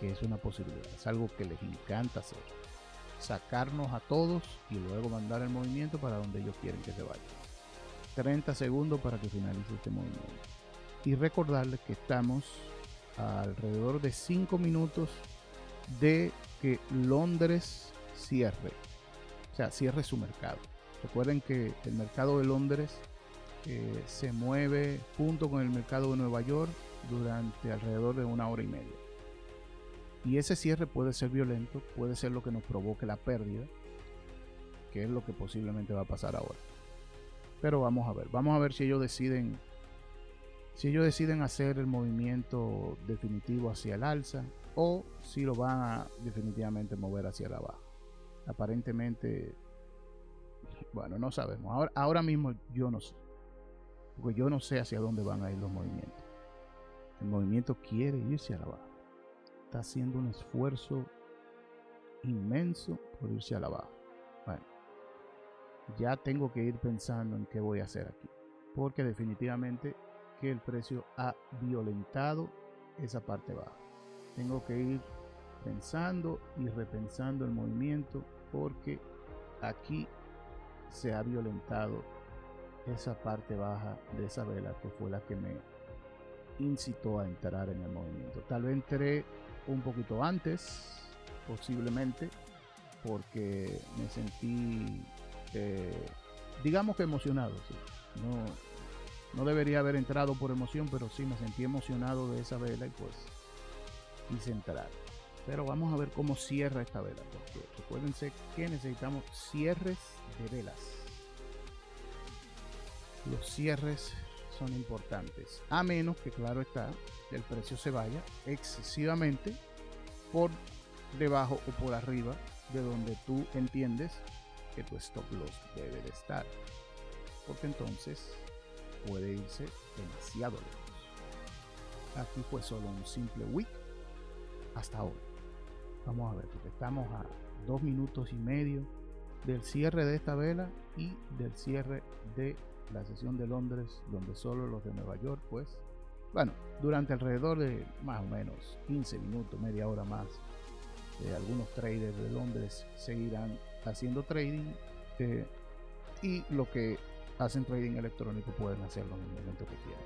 que es una posibilidad, es algo que les encanta hacer, sacarnos a todos y luego mandar el movimiento para donde ellos quieren que se vaya. 30 segundos para que finalice este movimiento y recordarles que estamos alrededor de 5 minutos de que Londres cierre, o sea, cierre su mercado. Recuerden que el mercado de Londres se mueve junto con el mercado de Nueva York durante alrededor de 1 hora y media. Y ese cierre puede ser violento, puede ser lo que nos provoque la pérdida, que es lo que posiblemente va a pasar ahora. Pero vamos a ver si ellos deciden hacer el movimiento definitivo hacia el alza o si lo van a definitivamente mover hacia la baja. Aparentemente, bueno, no sabemos. Ahora mismo yo no sé. Porque yo no sé hacia dónde van a ir los movimientos. El movimiento quiere irse a la baja. Está haciendo un esfuerzo inmenso por irse a la baja. Bueno, ya tengo que ir pensando en qué voy a hacer aquí. Porque definitivamente que el precio ha violentado esa parte baja. Tengo que ir pensando y repensando el movimiento porque aquí se ha violentado esa parte baja de esa vela que fue la que me incitó a entrar en el movimiento. Tal vez entré un poquito antes, posiblemente, porque me sentí, digamos que emocionado. ¿Sí? No debería haber entrado por emoción, pero sí me sentí emocionado de esa vela y pues quise entrar. Pero vamos a ver cómo cierra esta vela, porque recuérdense que necesitamos cierres de velas. Los cierres son importantes, a menos que, claro está, el precio se vaya excesivamente por debajo o por arriba de donde tú entiendes que tu stop loss debe de estar, porque entonces puede irse demasiado lejos. Aquí fue solo un simple wick hasta ahora. Vamos a ver, porque estamos a 2 minutos y medio del cierre de esta vela y del cierre de la sesión de Londres, donde solo los de Nueva York, pues, bueno, durante alrededor de más o menos 15 minutos, media hora más, algunos traders de Londres seguirán haciendo trading y lo que hacen trading electrónico pueden hacerlo en el momento que quieran.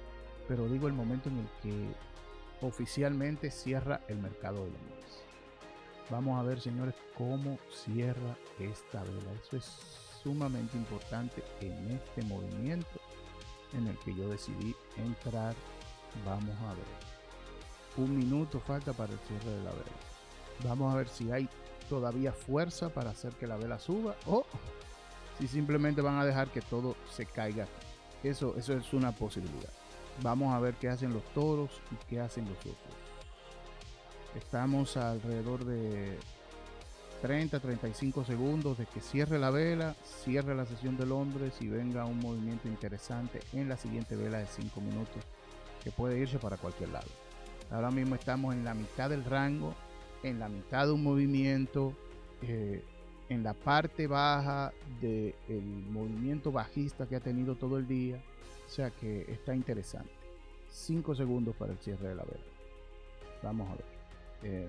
Pero digo el momento en el que oficialmente cierra el mercado de Londres. Vamos a ver, señores, cómo cierra esta vela. Eso es sumamente importante en este movimiento en el que yo decidí entrar. Vamos a ver. 1 minuto falta para el cierre de la vela. Vamos a ver si hay todavía fuerza para hacer que la vela suba o si simplemente van a dejar que todo se caiga. Eso es una posibilidad. Vamos a ver qué hacen los toros y qué hacen los otros. Estamos alrededor de 30-35 segundos de que cierre la vela, cierre la sesión de Londres y venga un movimiento interesante en la siguiente vela de 5 minutos que puede irse para cualquier lado. Ahora mismo estamos en la mitad del rango, en la mitad de un movimiento, en la parte baja del movimiento bajista que ha tenido todo el día. O sea que está interesante. 5 segundos para el cierre de la vela. Vamos a ver.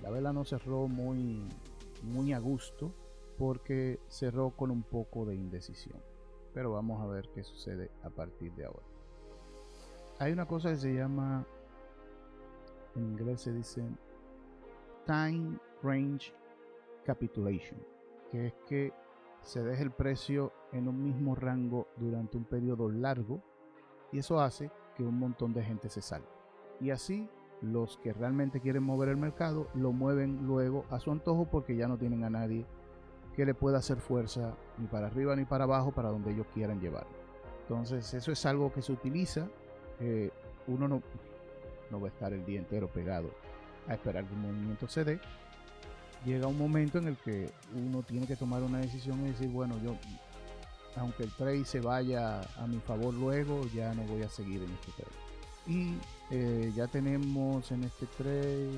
La vela no cerró muy a gusto porque cerró con un poco de indecisión, pero vamos a ver qué sucede a partir de ahora. Hay una cosa que se llama, en inglés se dice time range capitulation, que es que se deja el precio en un mismo rango durante un periodo largo y eso hace que un montón de gente se salga, y así los que realmente quieren mover el mercado lo mueven luego a su antojo porque ya no tienen a nadie que le pueda hacer fuerza ni para arriba ni para abajo para donde ellos quieran llevarlo. Entonces eso es algo que se utiliza. Uno no va a estar el día entero pegado a esperar que un movimiento se dé. Llega un momento en el que uno tiene que tomar una decisión y decir, bueno, yo aunque el trade se vaya a mi favor luego, ya no voy a seguir en este trade. Y ya tenemos en este trade,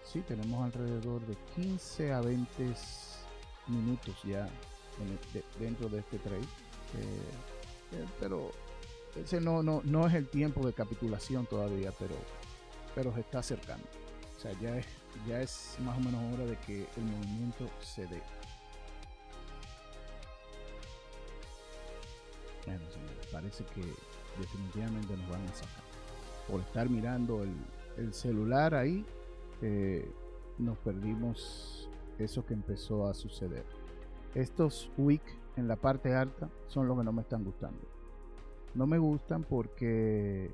sí, tenemos alrededor de 15 a 20 minutos ya dentro de este trade, pero ese no es el tiempo de capitulación todavía, pero se está acercando. O sea, ya es más o menos hora de que el movimiento se dé. Bueno, señores, parece que definitivamente nos van a sacar por estar mirando el celular ahí. Nos perdimos eso que empezó a suceder. Estos wick en la parte alta son los que no me están gustando. No me gustan porque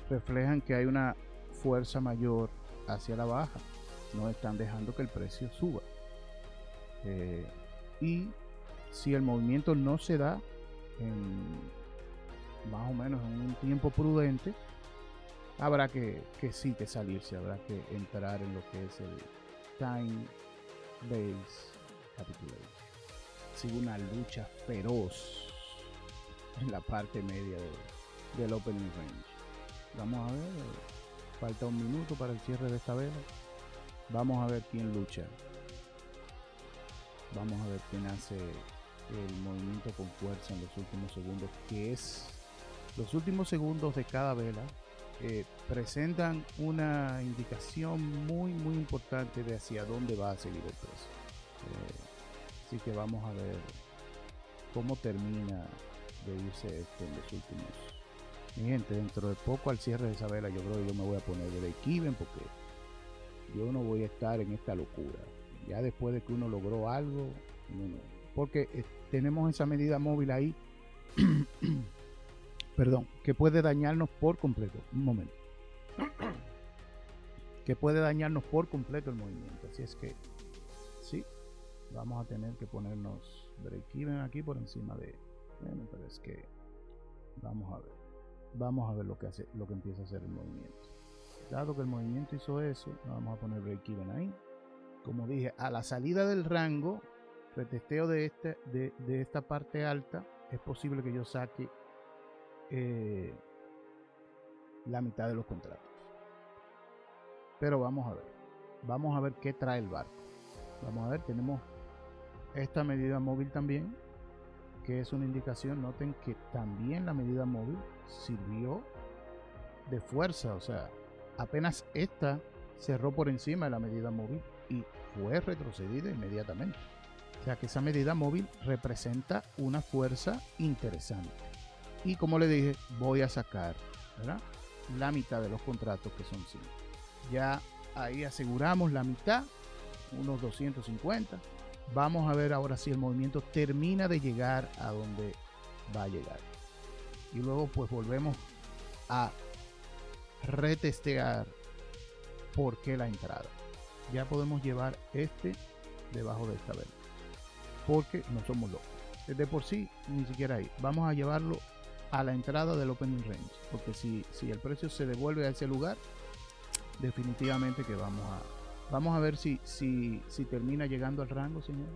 reflejan que hay una fuerza mayor hacia la baja. No están dejando que el precio suba. Y si el movimiento no se da más o menos en un tiempo prudente, habrá que salirse, habrá que entrar en lo que es el time base capitulation. Sigue una lucha feroz en la parte media del opening range. Vamos a ver, falta 1 minuto para el cierre de esta vela. Vamos a ver quién lucha. Vamos a ver quién hace el movimiento con fuerza en los últimos segundos, que es los últimos segundos de cada vela. Presentan una indicación muy importante de hacia dónde va a seguir el precio. Así que vamos a ver cómo termina de irse esto en los últimos. Mi gente, dentro de poco al cierre de esa vela yo creo que yo me voy a poner de break-even porque yo no voy a estar en esta locura. Ya después de que uno logró algo, porque tenemos esa medida móvil ahí perdón, que puede dañarnos por completo. Un momento. Que puede dañarnos por completo el movimiento. Así es que sí, vamos a tener que ponernos break-even aquí por encima de. Bueno, pero es que vamos a ver lo que empieza a hacer el movimiento. Dado que el movimiento hizo eso, vamos a poner break-even ahí. Como dije, a la salida del rango, retesteo de esta parte alta, es posible que yo saque la mitad de los contratos. Pero vamos a ver qué trae el barco. Vamos a ver, tenemos esta medida móvil también, que es una indicación. Noten que también la medida móvil sirvió de fuerza, o sea, apenas esta cerró por encima de la medida móvil y fue retrocedida inmediatamente. O sea que esa medida móvil representa una fuerza interesante. Y como le dije, voy a sacar, ¿verdad?, la mitad de los contratos, que son 5. Ya ahí aseguramos la mitad, unos 250. Vamos a ver ahora si el movimiento termina de llegar a donde va a llegar. Y luego pues volvemos a retestear por qué la entrada. Ya podemos llevar debajo de esta vela, porque no somos locos. De por sí, ni siquiera ahí. Vamos a llevarlo a la entrada del opening range, porque si el precio se devuelve a ese lugar, definitivamente que vamos a ver si termina llegando al rango, señor.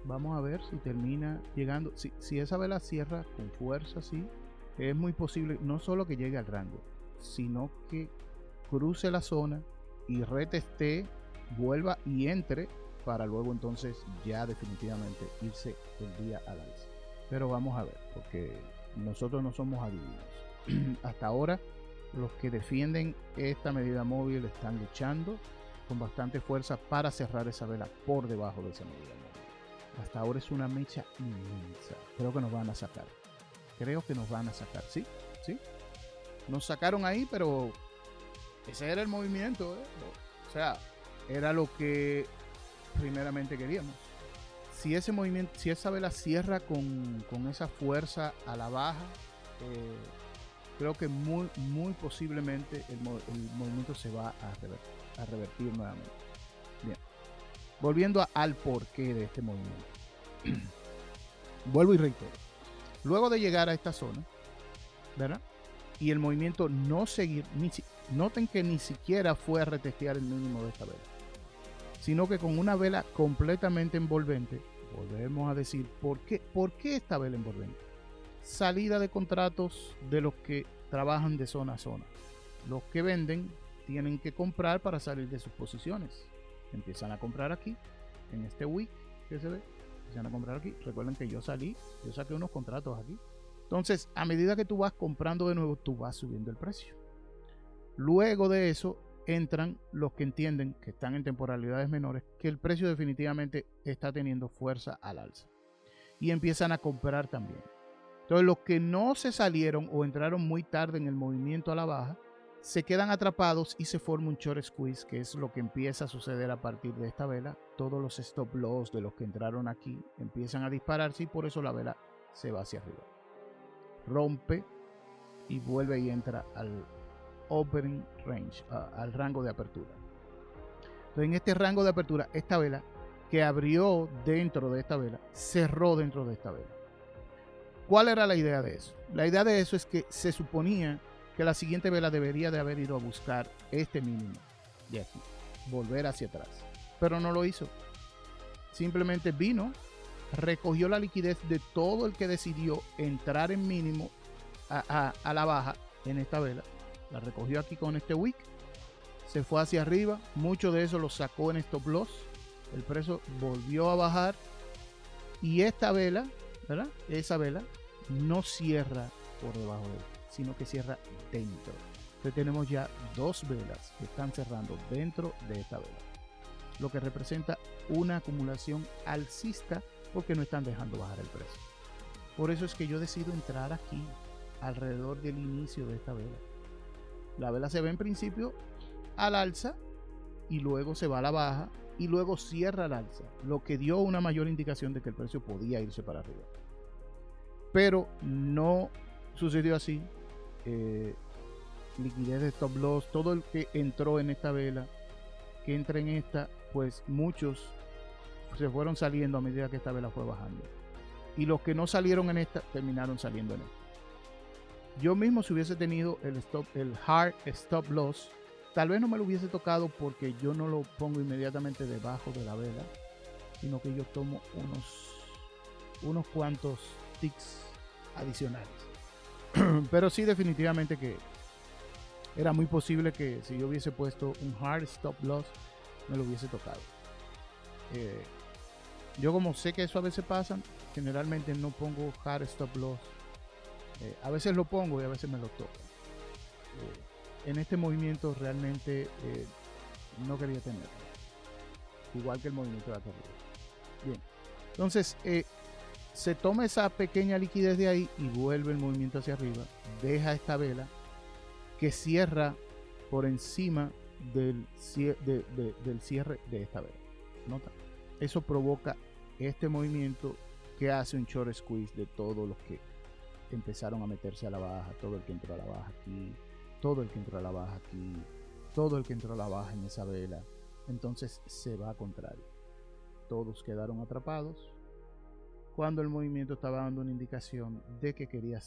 Vamos a ver si termina llegando. Si esa vela cierra con fuerza, sí, es muy posible no solo que llegue al rango, sino que cruce la zona y reteste, vuelva y entre, para luego entonces ya definitivamente irse el día al alza. Pero vamos a ver, porque nosotros no somos adivinos. Hasta ahora los que defienden esta medida móvil están luchando con bastante fuerza para cerrar esa vela por debajo de esa medida móvil. Hasta ahora es una mecha inmensa. Creo que nos van a sacar. ¿Sí? Nos sacaron ahí, pero ese era el movimiento, ¿eh? O sea, era lo que primeramente queríamos. Si ese movimiento, si esa vela cierra con esa fuerza a la baja, creo que muy posiblemente el movimiento se va a revertir nuevamente. Bien, volviendo al porqué de este movimiento. Vuelvo y reitero. Luego de llegar a esta zona, ¿verdad? Y el movimiento no seguir, noten que ni siquiera fue a retestear el mínimo de esta vela, sino que con una vela completamente envolvente. Volvemos a decir, ¿por qué esta vela envolvente? Salida de contratos de los que trabajan de zona a zona. Los que venden tienen que comprar para salir de sus posiciones. Empiezan a comprar aquí, en este wick que se ve, empiezan a comprar aquí. Recuerden que yo saqué unos contratos aquí. Entonces, a medida que tú vas comprando de nuevo, tú vas subiendo el precio. Luego de eso, entran los que entienden que están en temporalidades menores, que el precio definitivamente está teniendo fuerza al alza. Y empiezan a comprar también. Entonces, los que no se salieron o entraron muy tarde en el movimiento a la baja, se quedan atrapados y se forma un short squeeze, que es lo que empieza a suceder a partir de esta vela. Todos los stop loss de los que entraron aquí empiezan a dispararse y por eso la vela se va hacia arriba. Rompe y vuelve y entra al opening range, al rango de apertura. Entonces, en este rango de apertura, esta vela que abrió dentro de esta vela, cerró dentro de esta vela. ¿Cuál era la idea de eso? La idea de eso es que se suponía que la siguiente vela debería de haber ido a buscar este mínimo de aquí, volver hacia atrás, pero no lo hizo. Simplemente vino, recogió la liquidez de todo el que decidió entrar en mínimo a la baja en esta vela. La recogió aquí con este wick, se fue hacia arriba, mucho de eso lo sacó en stop loss, el precio volvió a bajar y esta vela, ¿verdad? Esa vela no cierra por debajo de él, sino que cierra dentro. Entonces tenemos ya dos velas que están cerrando dentro de esta vela, lo que representa una acumulación alcista porque no están dejando bajar el precio. Por eso es que yo decido entrar aquí alrededor del inicio de esta vela. La vela se ve en principio al alza y luego se va a la baja y luego cierra al alza, lo que dio una mayor indicación de que el precio podía irse para arriba. Pero no sucedió así. Liquidez de stop loss, todo el que entró en esta vela, que entra en esta, pues muchos se fueron saliendo a medida que esta vela fue bajando. Y los que no salieron en esta, terminaron saliendo en esta. Yo mismo, si hubiese tenido el hard stop loss, tal vez no me lo hubiese tocado porque yo no lo pongo inmediatamente debajo de la vela, sino que yo tomo unos cuantos ticks adicionales. Pero sí, definitivamente que era muy posible que si yo hubiese puesto un hard stop loss, me lo hubiese tocado. Yo, como sé que eso a veces pasa, generalmente no pongo hard stop loss. A veces lo pongo y a veces me lo toco. En este movimiento realmente no quería tenerlo, igual que el movimiento de acá arriba. Bien, entonces se toma esa pequeña liquidez de ahí y vuelve el movimiento hacia arriba, deja esta vela que cierra por encima del cierre de esta vela. ¿Nota? Eso provoca este movimiento que hace un short squeeze de todos los que empezaron a meterse a la baja, todo el que entró a la baja aquí, todo el que entró a la baja aquí, todo el que entró a la baja en esa vela. Entonces se va a contrario. Todos quedaron atrapados cuando el movimiento estaba dando una indicación de que quería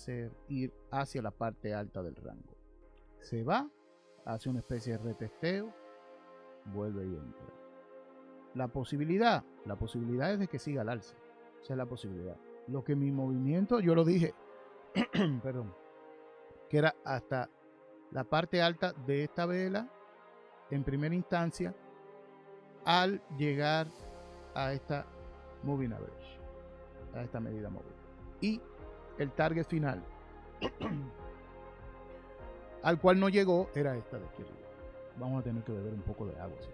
ir hacia la parte alta del rango. Se va, hace una especie de retesteo, vuelve y entra. La posibilidad es de que siga al alza. Esa es la posibilidad. Lo que mi movimiento, yo lo dije, perdón, que era hasta la parte alta de esta vela en primera instancia al llegar a esta moving average, a esta medida móvil. Y el target final al cual no llegó era esta de aquí arriba. Vamos a tener que beber un poco de agua, ¿no?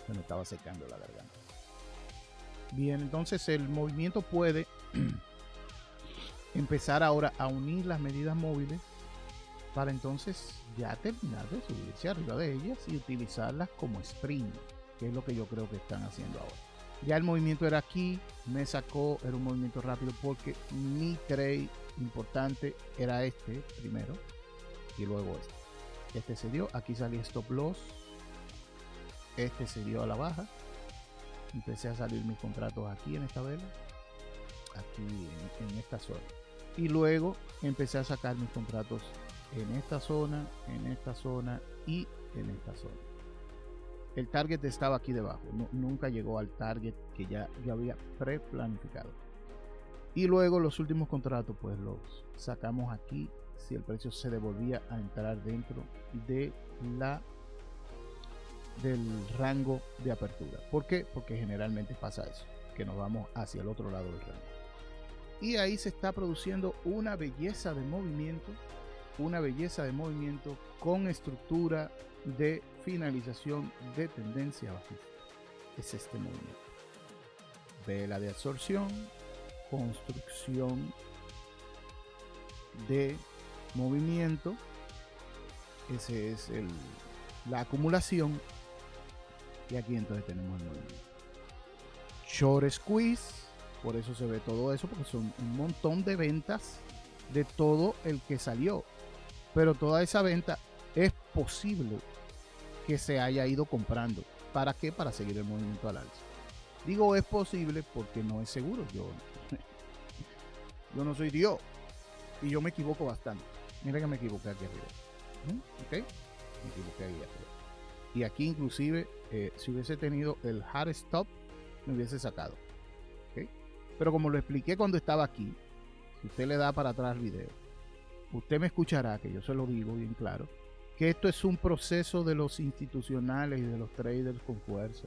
Se me estaba secando la garganta. Bien, entonces el movimiento puede empezar ahora a unir las medidas móviles para entonces ya terminar de subirse arriba de ellas y utilizarlas como sprint, que es lo que yo creo que están haciendo ahora. Ya el movimiento era aquí, me sacó, era un movimiento rápido porque mi trade importante era este primero y luego este. Este se dio, aquí salí stop loss, este se dio a la baja, empecé a salir mis contratos aquí en esta vela, aquí en esta zona, y luego empecé a sacar mis contratos en esta zona, en esta zona y en esta zona. El target estaba aquí debajo, nunca llegó al target que ya yo había pre-planificado. Y luego los últimos contratos pues los sacamos aquí si el precio se devolvía a entrar dentro de del rango de apertura. ¿Por qué? Porque generalmente pasa eso, que nos vamos hacia el otro lado del rango. Y ahí se está produciendo una belleza de movimiento con estructura de finalización de tendencia bajista. Es este movimiento. Vela de absorción, construcción de movimiento. Ese es la acumulación. Y aquí entonces tenemos el movimiento. Short squeeze, por eso se ve todo eso, porque son un montón de ventas de todo el que salió. Pero toda esa venta es posible que se haya ido comprando. ¿Para qué? Para seguir el movimiento al alza. Digo es posible porque no es seguro. Yo no soy Dios y yo me equivoco bastante. Mira que me equivoqué aquí arriba. ¿Ok? Me equivoqué ahí arriba. Y aquí inclusive si hubiese tenido el hard stop me hubiese sacado. ¿Okay? Pero como lo expliqué cuando estaba aquí, si usted le da para atrás el video, usted me escuchará que yo se lo digo bien claro, que esto es un proceso de los institucionales y de los traders con fuerza.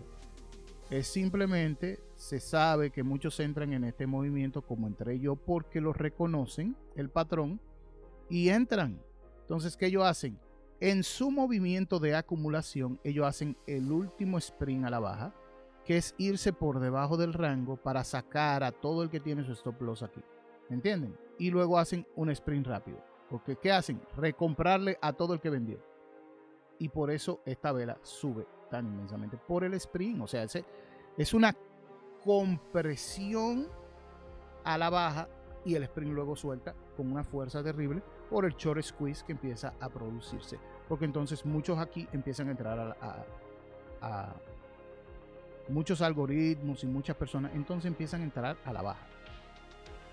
Es simplemente, se sabe que muchos entran en este movimiento como entré yo porque lo reconocen el patrón y entran. Entonces, ¿qué ellos hacen? En su movimiento de acumulación, ellos hacen el último sprint a la baja, que es irse por debajo del rango para sacar a todo el que tiene su stop loss aquí. ¿Entienden? Y luego hacen un sprint rápido. Porque ¿qué hacen? Recomprarle a todo el que vendió. Y por eso esta vela sube tan inmensamente por el sprint. O sea, es una compresión a la baja y el sprint luego suelta con una fuerza terrible por el short squeeze que empieza a producirse. Porque entonces muchos aquí empiezan a entrar a muchos algoritmos y muchas personas entonces empiezan a entrar a la baja.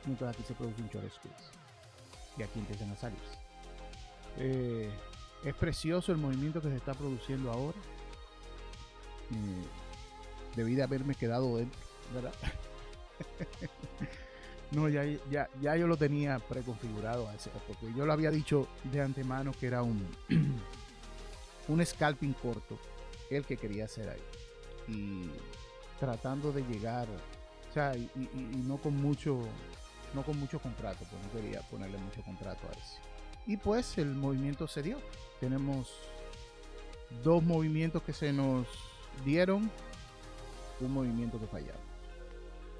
Entonces aquí se produce un short squeeze y aquí empiezan a salirse. Es precioso el movimiento que se está produciendo ahora. Debí de haberme quedado dentro, ¿verdad? No, ya yo lo tenía preconfigurado, porque yo lo había dicho de antemano que era un scalping corto el que quería hacer ahí. Y tratando de llegar, o sea, y no con mucho contrato, pues no quería ponerle mucho contrato a ese. Y pues el movimiento se dio. Tenemos dos movimientos que se nos dieron, un movimiento que fallamos.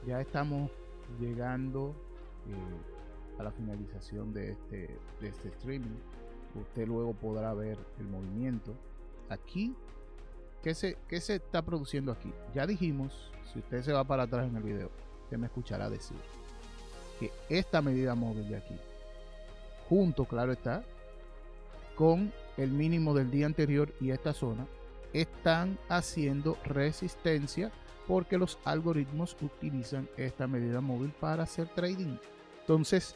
Ya estamos llegando a la finalización de este streaming, usted luego podrá ver el movimiento. Aquí, ¿qué se está produciendo aquí? Ya dijimos, si usted se va para atrás en el video, usted me escuchará decir que esta medida móvil de aquí, junto, claro está, con el mínimo del día anterior y esta zona, están haciendo resistencia porque los algoritmos utilizan esta medida móvil para hacer trading. Entonces,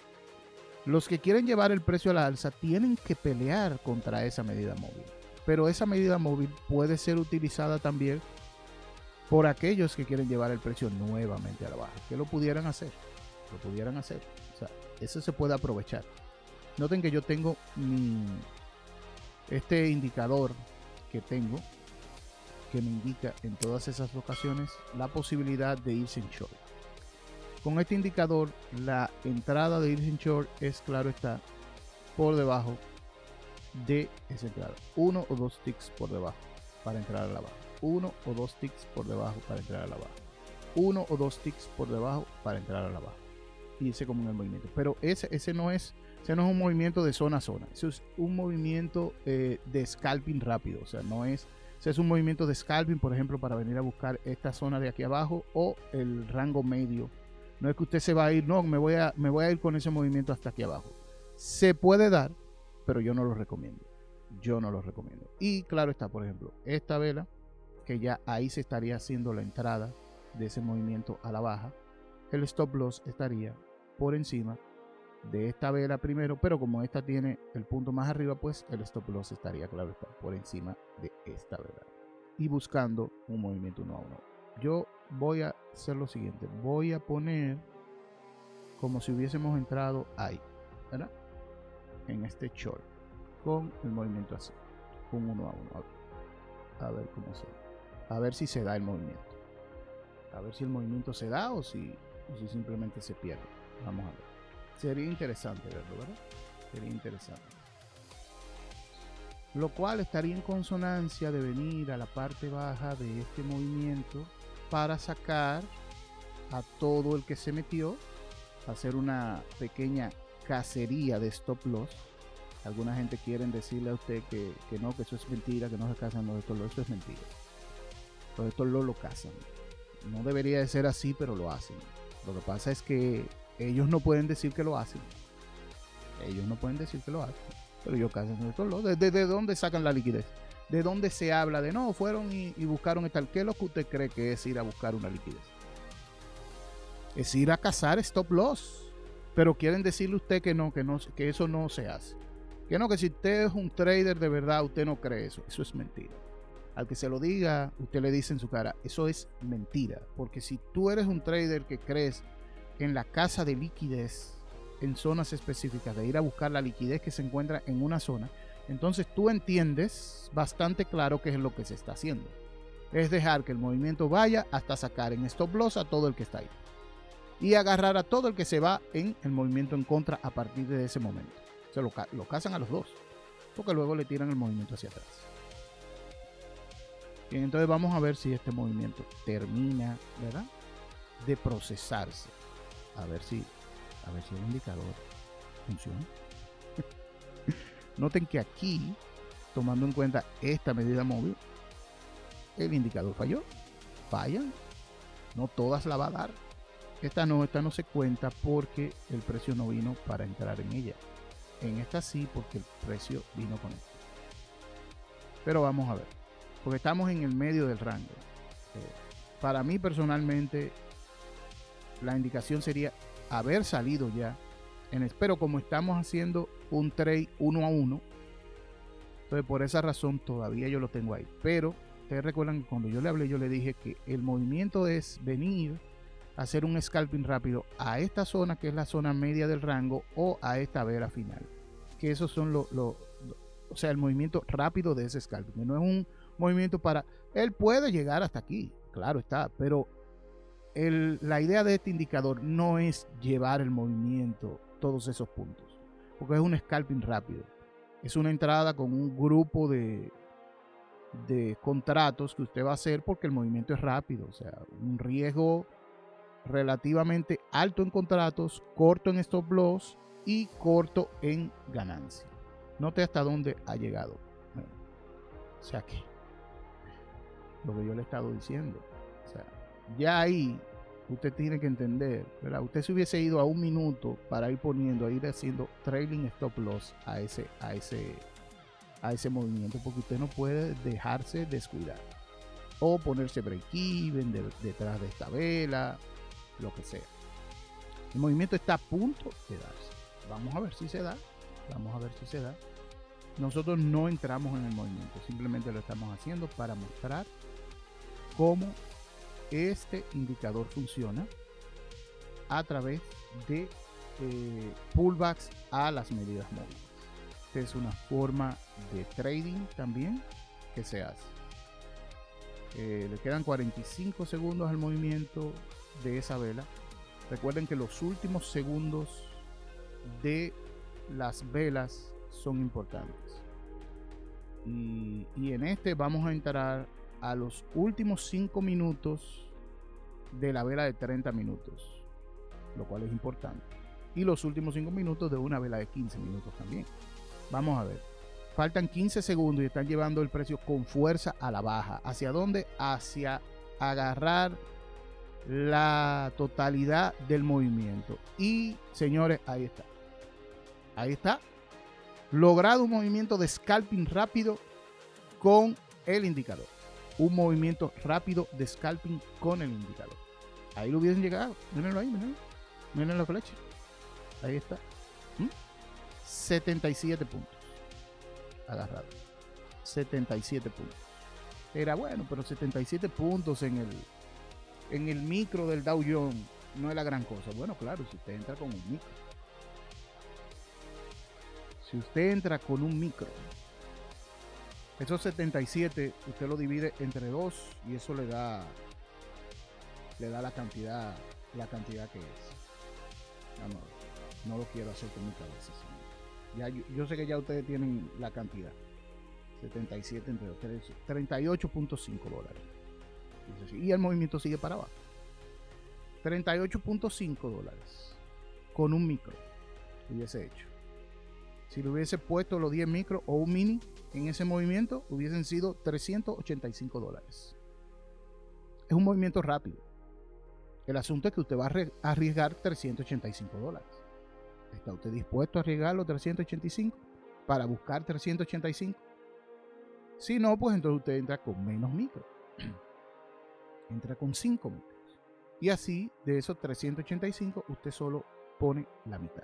los que quieren llevar el precio a la alza tienen que pelear contra esa medida móvil. Pero esa medida móvil puede ser utilizada también por aquellos que quieren llevar el precio nuevamente a la baja, que lo pudieran hacer. O sea, eso se puede aprovechar. Noten que yo tengo este indicador que tengo, que me indica en todas esas ocasiones la posibilidad de irse en short. Con este indicador, la entrada de irse en short es, claro está, por debajo de esa entrada. 1 o 2 ticks por debajo para entrar a la baja. 1 o 2 ticks por debajo para entrar a la baja. 1 o 2 ticks por debajo para entrar a la baja. Y ese como en el movimiento. Pero ese no es un movimiento de zona a zona. Eso es un movimiento de scalping rápido. O sea, es un movimiento de scalping, por ejemplo, para venir a buscar esta zona de aquí abajo o el rango medio. No es que usted se va a ir, no, me voy a ir con ese movimiento hasta aquí abajo. Se puede dar, pero yo no lo recomiendo. Y claro está, por ejemplo, esta vela, que ya ahí se estaría haciendo la entrada de ese movimiento a la baja. El stop loss estaría por encima de esta vela primero, pero como esta tiene el punto más arriba, pues el stop loss estaría, claro está, por encima de esta vela. Y buscando un movimiento 1 a 1. Yo voy a hacer lo siguiente. Voy a poner como si hubiésemos entrado ahí, ¿verdad? En este short, con el movimiento así, con 1 a 1. A ver cómo se da. A ver si se da el movimiento. A ver si el movimiento se da o si simplemente se pierde. Vamos a ver. Sería interesante verlo, ¿verdad? Sería interesante. Lo cual estaría en consonancia de venir a la parte baja de este movimiento para sacar a todo el que se metió, hacer una pequeña cacería de stop loss. Alguna gente quieren decirle a usted que no, que eso es mentira, que no se cazan los stop loss. Eso es mentira. Los stop loss lo cazan. No debería de ser así, pero lo hacen. Lo que pasa es que ellos no pueden decir que lo hacen. Pero ellos cazan los stop loss. ¿De dónde sacan la liquidez? ¿De dónde se habla de no? Fueron y buscaron tal. ¿Qué es lo que usted cree que es ir a buscar una liquidez? Es ir a cazar stop loss. Pero quieren decirle a usted que eso no se hace. Que si usted es un trader de verdad, usted no cree eso. Eso es mentira. Al que se lo diga, usted le dice en su cara, eso es mentira. Porque si tú eres un trader que crees en la caza de liquidez en zonas específicas, de ir a buscar la liquidez que se encuentra en una zona, entonces tú entiendes bastante claro qué es lo que se está haciendo. Es dejar que el movimiento vaya hasta sacar en stop loss a todo el que está ahí. Y agarrar a todo el que se va en el movimiento en contra a partir de ese momento. Se lo cazan a los dos, porque luego le tiran el movimiento hacia atrás. Bien, entonces vamos a ver si este movimiento termina, ¿verdad?, de procesarse. A ver si el indicador funciona. Noten que aquí, tomando en cuenta esta medida móvil, el indicador falló. Fallan. No todas la va a dar. Esta no se cuenta porque el precio no vino para entrar en ella. En esta sí, porque el precio vino con esto. Pero vamos a ver, porque estamos en el medio del rango. Para mí personalmente, la indicación sería haber salido ya. Pero como estamos haciendo un trade 1 a 1, entonces por esa razón todavía yo lo tengo ahí. Pero ustedes recuerdan que cuando yo le hablé, yo le dije que el movimiento es venir hacer un scalping rápido a esta zona, que es la zona media del rango, o a esta vela final, que esos son o sea, el movimiento rápido de ese scalping. No es un movimiento él puede llegar hasta aquí, claro está, pero la idea de este indicador no es llevar el movimiento todos esos puntos, porque es un scalping rápido, es una entrada con un grupo de contratos que usted va a hacer porque el movimiento es rápido, o sea, un riesgo relativamente alto en contratos, corto en stop loss y corto en ganancia. Note hasta dónde ha llegado. Bueno, o sea que lo que yo le he estado diciendo, o sea, ya ahí usted tiene que entender, ¿verdad? Usted se hubiese ido a 1 minuto para ir poniendo, a ir haciendo trailing stop loss a ese movimiento, porque usted no puede dejarse descuidar o ponerse break even detrás de esta vela, lo que sea. El movimiento está a punto de darse. Vamos a ver si se da. Nosotros no entramos en el movimiento, simplemente lo estamos haciendo para mostrar cómo este indicador funciona a través de pullbacks a las medidas móviles. Esta es una forma de trading también que se hace. Le quedan 45 segundos al movimiento de esa vela. Recuerden que los últimos segundos de las velas son importantes. Y en este vamos a entrar a los últimos 5 minutos de la vela de 30 minutos, lo cual es importante. Y los últimos 5 minutos de una vela de 15 minutos también. Vamos a ver. Faltan 15 segundos y están llevando el precio con fuerza a la baja. ¿Hacia dónde? Hacia agarrar la totalidad del movimiento. Y señores, ahí está. Ahí está. Logrado un movimiento de scalping rápido con el indicador. Un movimiento rápido de scalping con el indicador. Ahí lo hubiesen llegado. Mírenlo ahí, mírenlo. Miren la flecha. Ahí está. 77 puntos. Agarrado. 77 puntos. Era bueno, pero 77 puntos en el micro del Dow Jones no es la gran cosa. Bueno, claro, si usted entra con un micro. Si usted entra con un micro, esos 77 usted lo divide entre 2 y eso le da la cantidad que es. No lo quiero hacer con mi cabeza. Ya, yo sé que ya ustedes tienen la cantidad. 77 entre 38.5 dólares. Y el movimiento sigue para abajo. 38.5 dólares con un micro hubiese hecho. Si le hubiese puesto los 10 micros o un mini en ese movimiento, hubiesen sido 385 dólares. Es un movimiento rápido. El asunto es que usted va a arriesgar 385 dólares. ¿Está usted dispuesto a arriesgar los 385 para buscar 385? Si no, pues entonces usted entra con menos micros. Entra con 5 micros. Y así, de esos 385, usted solo pone la mitad,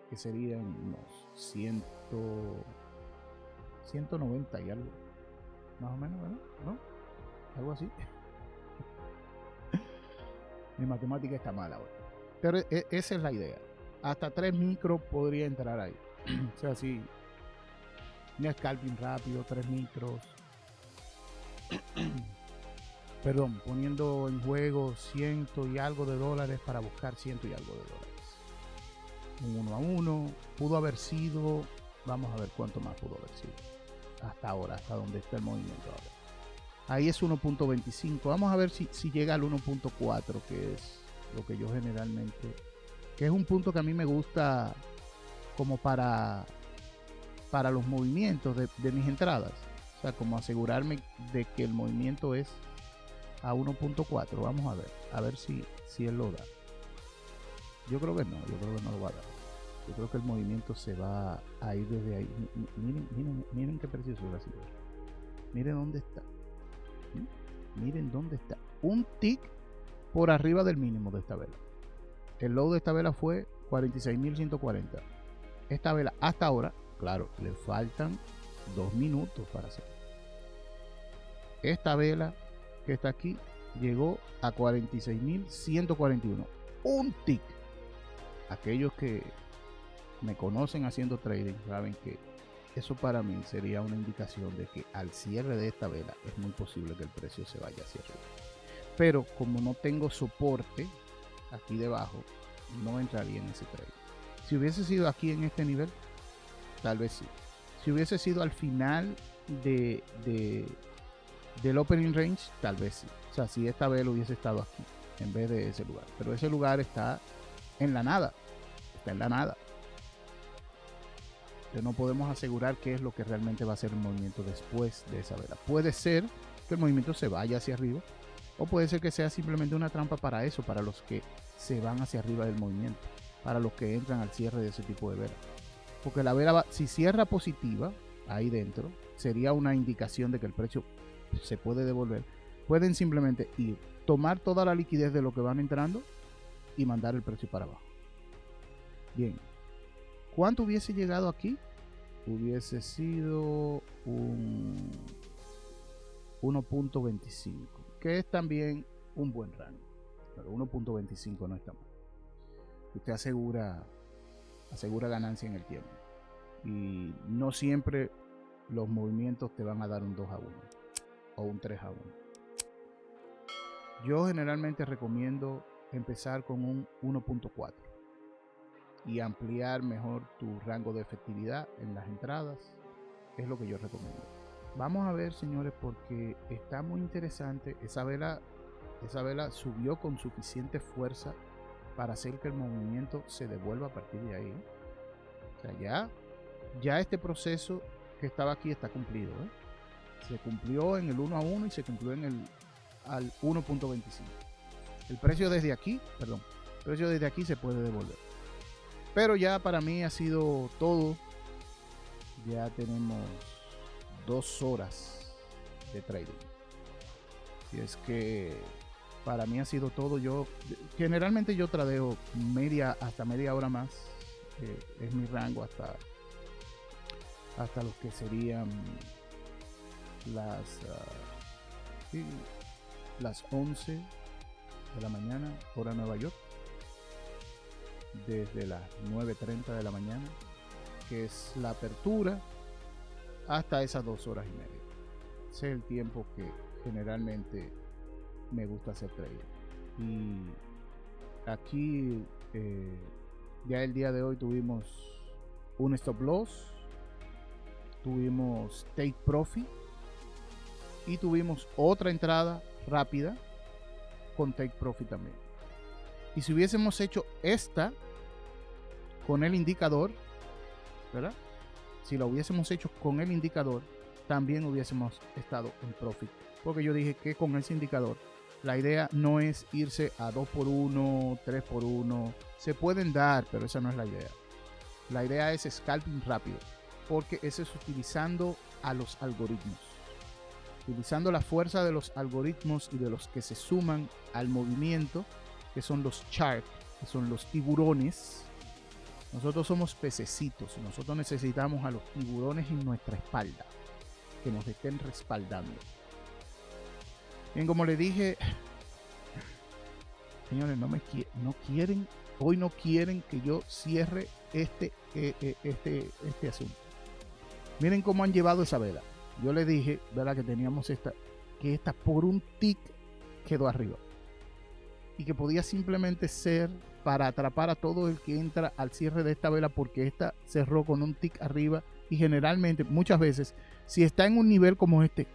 que serían unos 190 y algo. Más o menos, ¿verdad? ¿No? Algo así. Mi matemática está mala ahora. Pero esa es la idea. Hasta 3 micros podría entrar ahí. O sea, si un scalping rápido, 3 micros. Perdón, poniendo en juego 100 y algo de dólares para buscar 100 y algo de dólares. Un 1 a 1. Pudo haber sido, vamos a ver cuánto más pudo haber sido. Hasta ahora, hasta donde está el movimiento ahora. Ahí es 1.25. Vamos a ver si llega al 1.4, que es lo que yo generalmente, que es un punto que a mí me gusta como para los movimientos de mis entradas. O sea, como asegurarme de que el movimiento es a 1.4. Vamos a ver si él lo da. Yo creo que no lo va a dar. Yo creo que el movimiento se va a ir desde ahí. Miren qué precioso la señora. Miren dónde está. Miren dónde está. Un tick por arriba del mínimo de esta vela. El low de esta vela fue 46.140. Esta vela hasta ahora, claro, le faltan 2 minutos para hacer. Esta vela que está aquí llegó a 46.141. Un tick. Aquellos que me conocen haciendo trading saben que eso para mí sería una indicación de que al cierre de esta vela es muy posible que el precio se vaya hacia arriba. Pero como no tengo soporte aquí debajo, no entraría en ese trading. Si hubiese sido aquí en este nivel, tal vez sí. Si hubiese sido al final del opening range, tal vez sí. O sea, si esta vela hubiese estado aquí en vez de ese lugar. Pero ese lugar está en la nada. Está en la nada. No podemos asegurar qué es lo que realmente va a ser el movimiento después de esa vela. Puede ser que el movimiento se vaya hacia arriba, o puede ser que sea simplemente una trampa para eso, para los que se van hacia arriba del movimiento, para los que entran al cierre de ese tipo de vela. Porque la vela, si cierra positiva ahí dentro, sería una indicación de que el precio se puede devolver. Pueden simplemente ir, tomar toda la liquidez de lo que van entrando y mandar el precio para abajo. Bien, ¿cuánto hubiese llegado aquí? Hubiese sido un 1.25, que es también un buen rango, pero 1.25 no está mal. Usted asegura ganancia en el tiempo, y no siempre los movimientos te van a dar un 2-1 o un 3-1. Yo generalmente recomiendo empezar con un 1.4 y ampliar mejor tu rango de efectividad en las entradas. Es lo que yo recomiendo. Vamos a ver, señores, porque está muy interesante. Esa vela subió con suficiente fuerza para hacer que el movimiento se devuelva a partir de ahí. O sea, ya este proceso que estaba aquí está cumplido, ¿eh? Se cumplió en el 1-1 y se cumplió en al 1.25. El precio desde aquí se puede devolver. Pero ya para mí ha sido todo. Ya tenemos 2 horas de trading. Y es que para mí ha sido todo. Generalmente yo tradeo hasta media hora más. Es mi rango hasta los que serían las 11 de la mañana, hora Nueva York, desde las 9:30 de la mañana, que es la apertura, hasta esas 2 horas y media. Ese es el tiempo que generalmente me gusta hacer trading. Y aquí ya el día de hoy tuvimos un stop loss, tuvimos take profit y tuvimos otra entrada rápida con take profit también. Y si hubiésemos hecho esta con el indicador, ¿verdad? Si lo hubiésemos hecho con el indicador, también hubiésemos estado en profit, porque yo dije que con ese indicador la idea no es irse a 2x1, 3x1, se pueden dar, pero esa no es la idea. La idea es scalping rápido, porque ese es utilizando a los algoritmos, utilizando la fuerza de los algoritmos y de los que se suman al movimiento, que son los sharks, que son los tiburones. Nosotros somos pececitos, nosotros necesitamos a los tiburones en nuestra espalda, que nos estén respaldando. Bien, como le dije, señores, hoy no quieren que yo cierre este asunto. Miren cómo han llevado esa vela. Yo le dije, ¿verdad?, que teníamos esta por un tick quedó arriba. Y que podía simplemente ser para atrapar a todo el que entra al cierre de esta vela, porque esta cerró con un tick arriba. Y generalmente, muchas veces, si está en un nivel como este,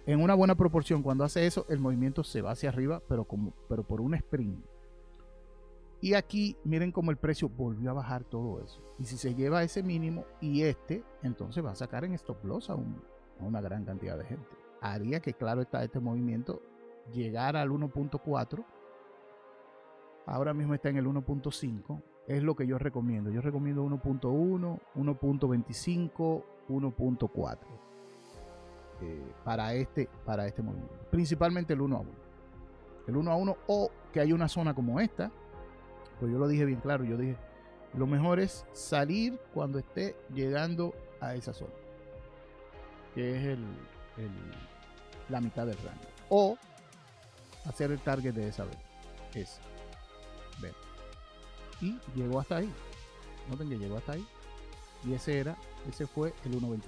en una buena proporción, cuando hace eso, el movimiento se va hacia arriba, pero por un sprint. Y aquí miren cómo el precio volvió a bajar todo eso. Y si se lleva ese mínimo y entonces va a sacar en stop loss a una gran cantidad de gente. Haría que, claro está, este movimiento llegara al 1.4. Ahora mismo está en el 1.5. Es lo que yo recomiendo. Yo recomiendo 1.1, 1.25, 1.4 para este movimiento. Principalmente el 1-1. El 1-1, o que hay una zona como esta. Pues yo lo dije bien claro. Yo dije, lo mejor es salir cuando esté llegando a esa zona, que es la mitad del rango, o hacer el target de esa vez. Ven. Y llegó hasta ahí. Noten que llegó hasta ahí. Y ese fue el 1.25.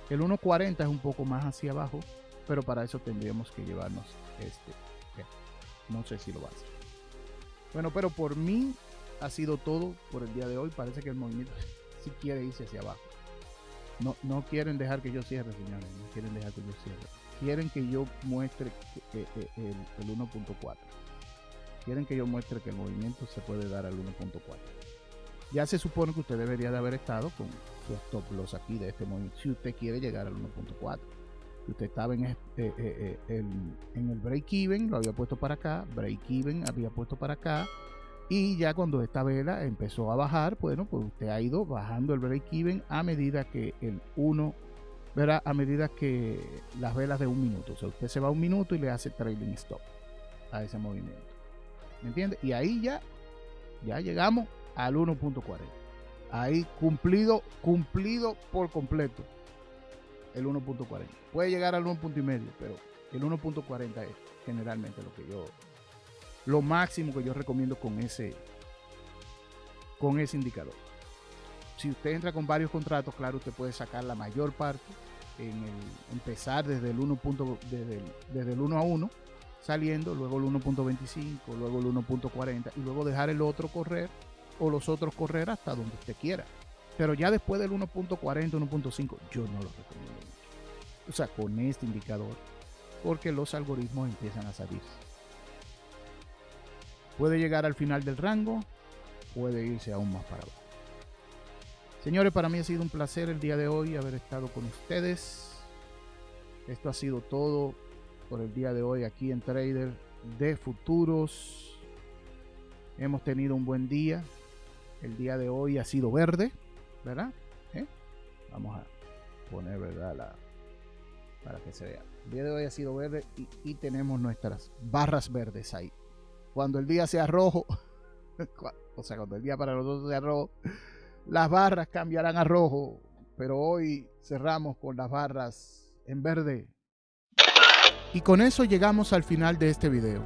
El 1.40 es un poco más hacia abajo, pero para eso tendríamos que llevarnos no sé si lo va a hacer. Bueno, pero por mí ha sido todo por el día de hoy. Parece que el movimiento sí quiere irse hacia abajo. No quieren dejar que yo cierre, señores. No quieren dejar que yo cierre. Quieren que yo muestre el 1.4. Quieren que yo muestre que el movimiento se puede dar al 1.4. ya se supone que usted debería de haber estado con su stop loss aquí de este movimiento, si usted quiere llegar al 1.4. Usted estaba en el break even, lo había puesto para acá, break even había puesto para acá, y ya cuando esta vela empezó a bajar, bueno, pues usted ha ido bajando el break even a medida que el 1, verá, a medida que las velas de 1 minuto, o sea, usted se va a 1 minuto y le hace trailing stop a ese movimiento, ¿me entiende? Y ahí ya llegamos al 1.40, ahí cumplido por completo el 1.40. Puede llegar al 1.5, pero el 1.40 es generalmente lo máximo que yo recomiendo con ese indicador. Si usted entra con varios contratos, claro, usted puede sacar la mayor parte empezar desde el 1 a 1 saliendo, luego el 1.25, luego el 1.40 y luego dejar el otro correr o los otros correr hasta donde usted quiera. Pero ya después del 1.40, 1.5, yo no lo recomiendo mucho. O sea, con este indicador, porque los algoritmos empiezan a salirse. Puede llegar al final del rango, puede irse aún más para abajo. Señores, para mí ha sido un placer el día de hoy haber estado con ustedes. Esto ha sido todo por el día de hoy aquí en Trader de Futuros. Hemos tenido un buen día. El día de hoy ha sido verde, ¿verdad? Vamos a poner, ¿verdad? Para que se vea. El día de hoy ha sido verde y tenemos nuestras barras verdes ahí. Cuando el día sea rojo, o sea, cuando el día para nosotros sea rojo, las barras cambiarán a rojo, pero hoy cerramos con las barras en verde. Y con eso llegamos al final de este video.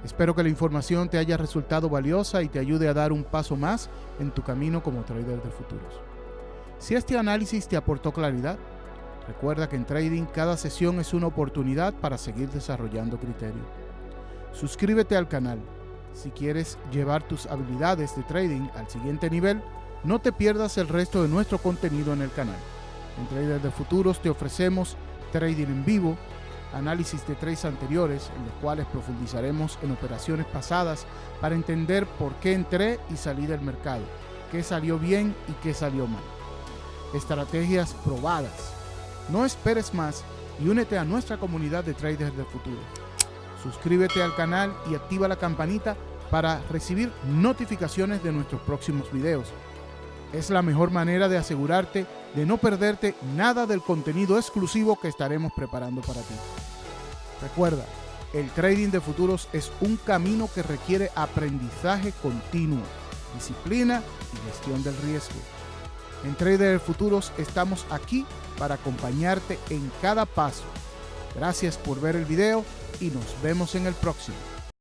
Espero que la información te haya resultado valiosa y te ayude a dar un paso más en tu camino como trader de futuros. Si este análisis te aportó claridad, recuerda que en trading cada sesión es una oportunidad para seguir desarrollando criterio. Suscríbete al canal. Si quieres llevar tus habilidades de trading al siguiente nivel, no te pierdas el resto de nuestro contenido en el canal. En Trader de Futuros te ofrecemos trading en vivo, análisis de trades anteriores en los cuales profundizaremos en operaciones pasadas para entender por qué entré y salí del mercado, qué salió bien y qué salió mal. Estrategias probadas. No esperes más y únete a nuestra comunidad de traders del futuro. Suscríbete al canal y activa la campanita para recibir notificaciones de nuestros próximos videos. Es la mejor manera de asegurarte de no perderte nada del contenido exclusivo que estaremos preparando para ti. Recuerda, el trading de futuros es un camino que requiere aprendizaje continuo, disciplina y gestión del riesgo. En Trader de Futuros estamos aquí para acompañarte en cada paso. Gracias por ver el video y nos vemos en el próximo.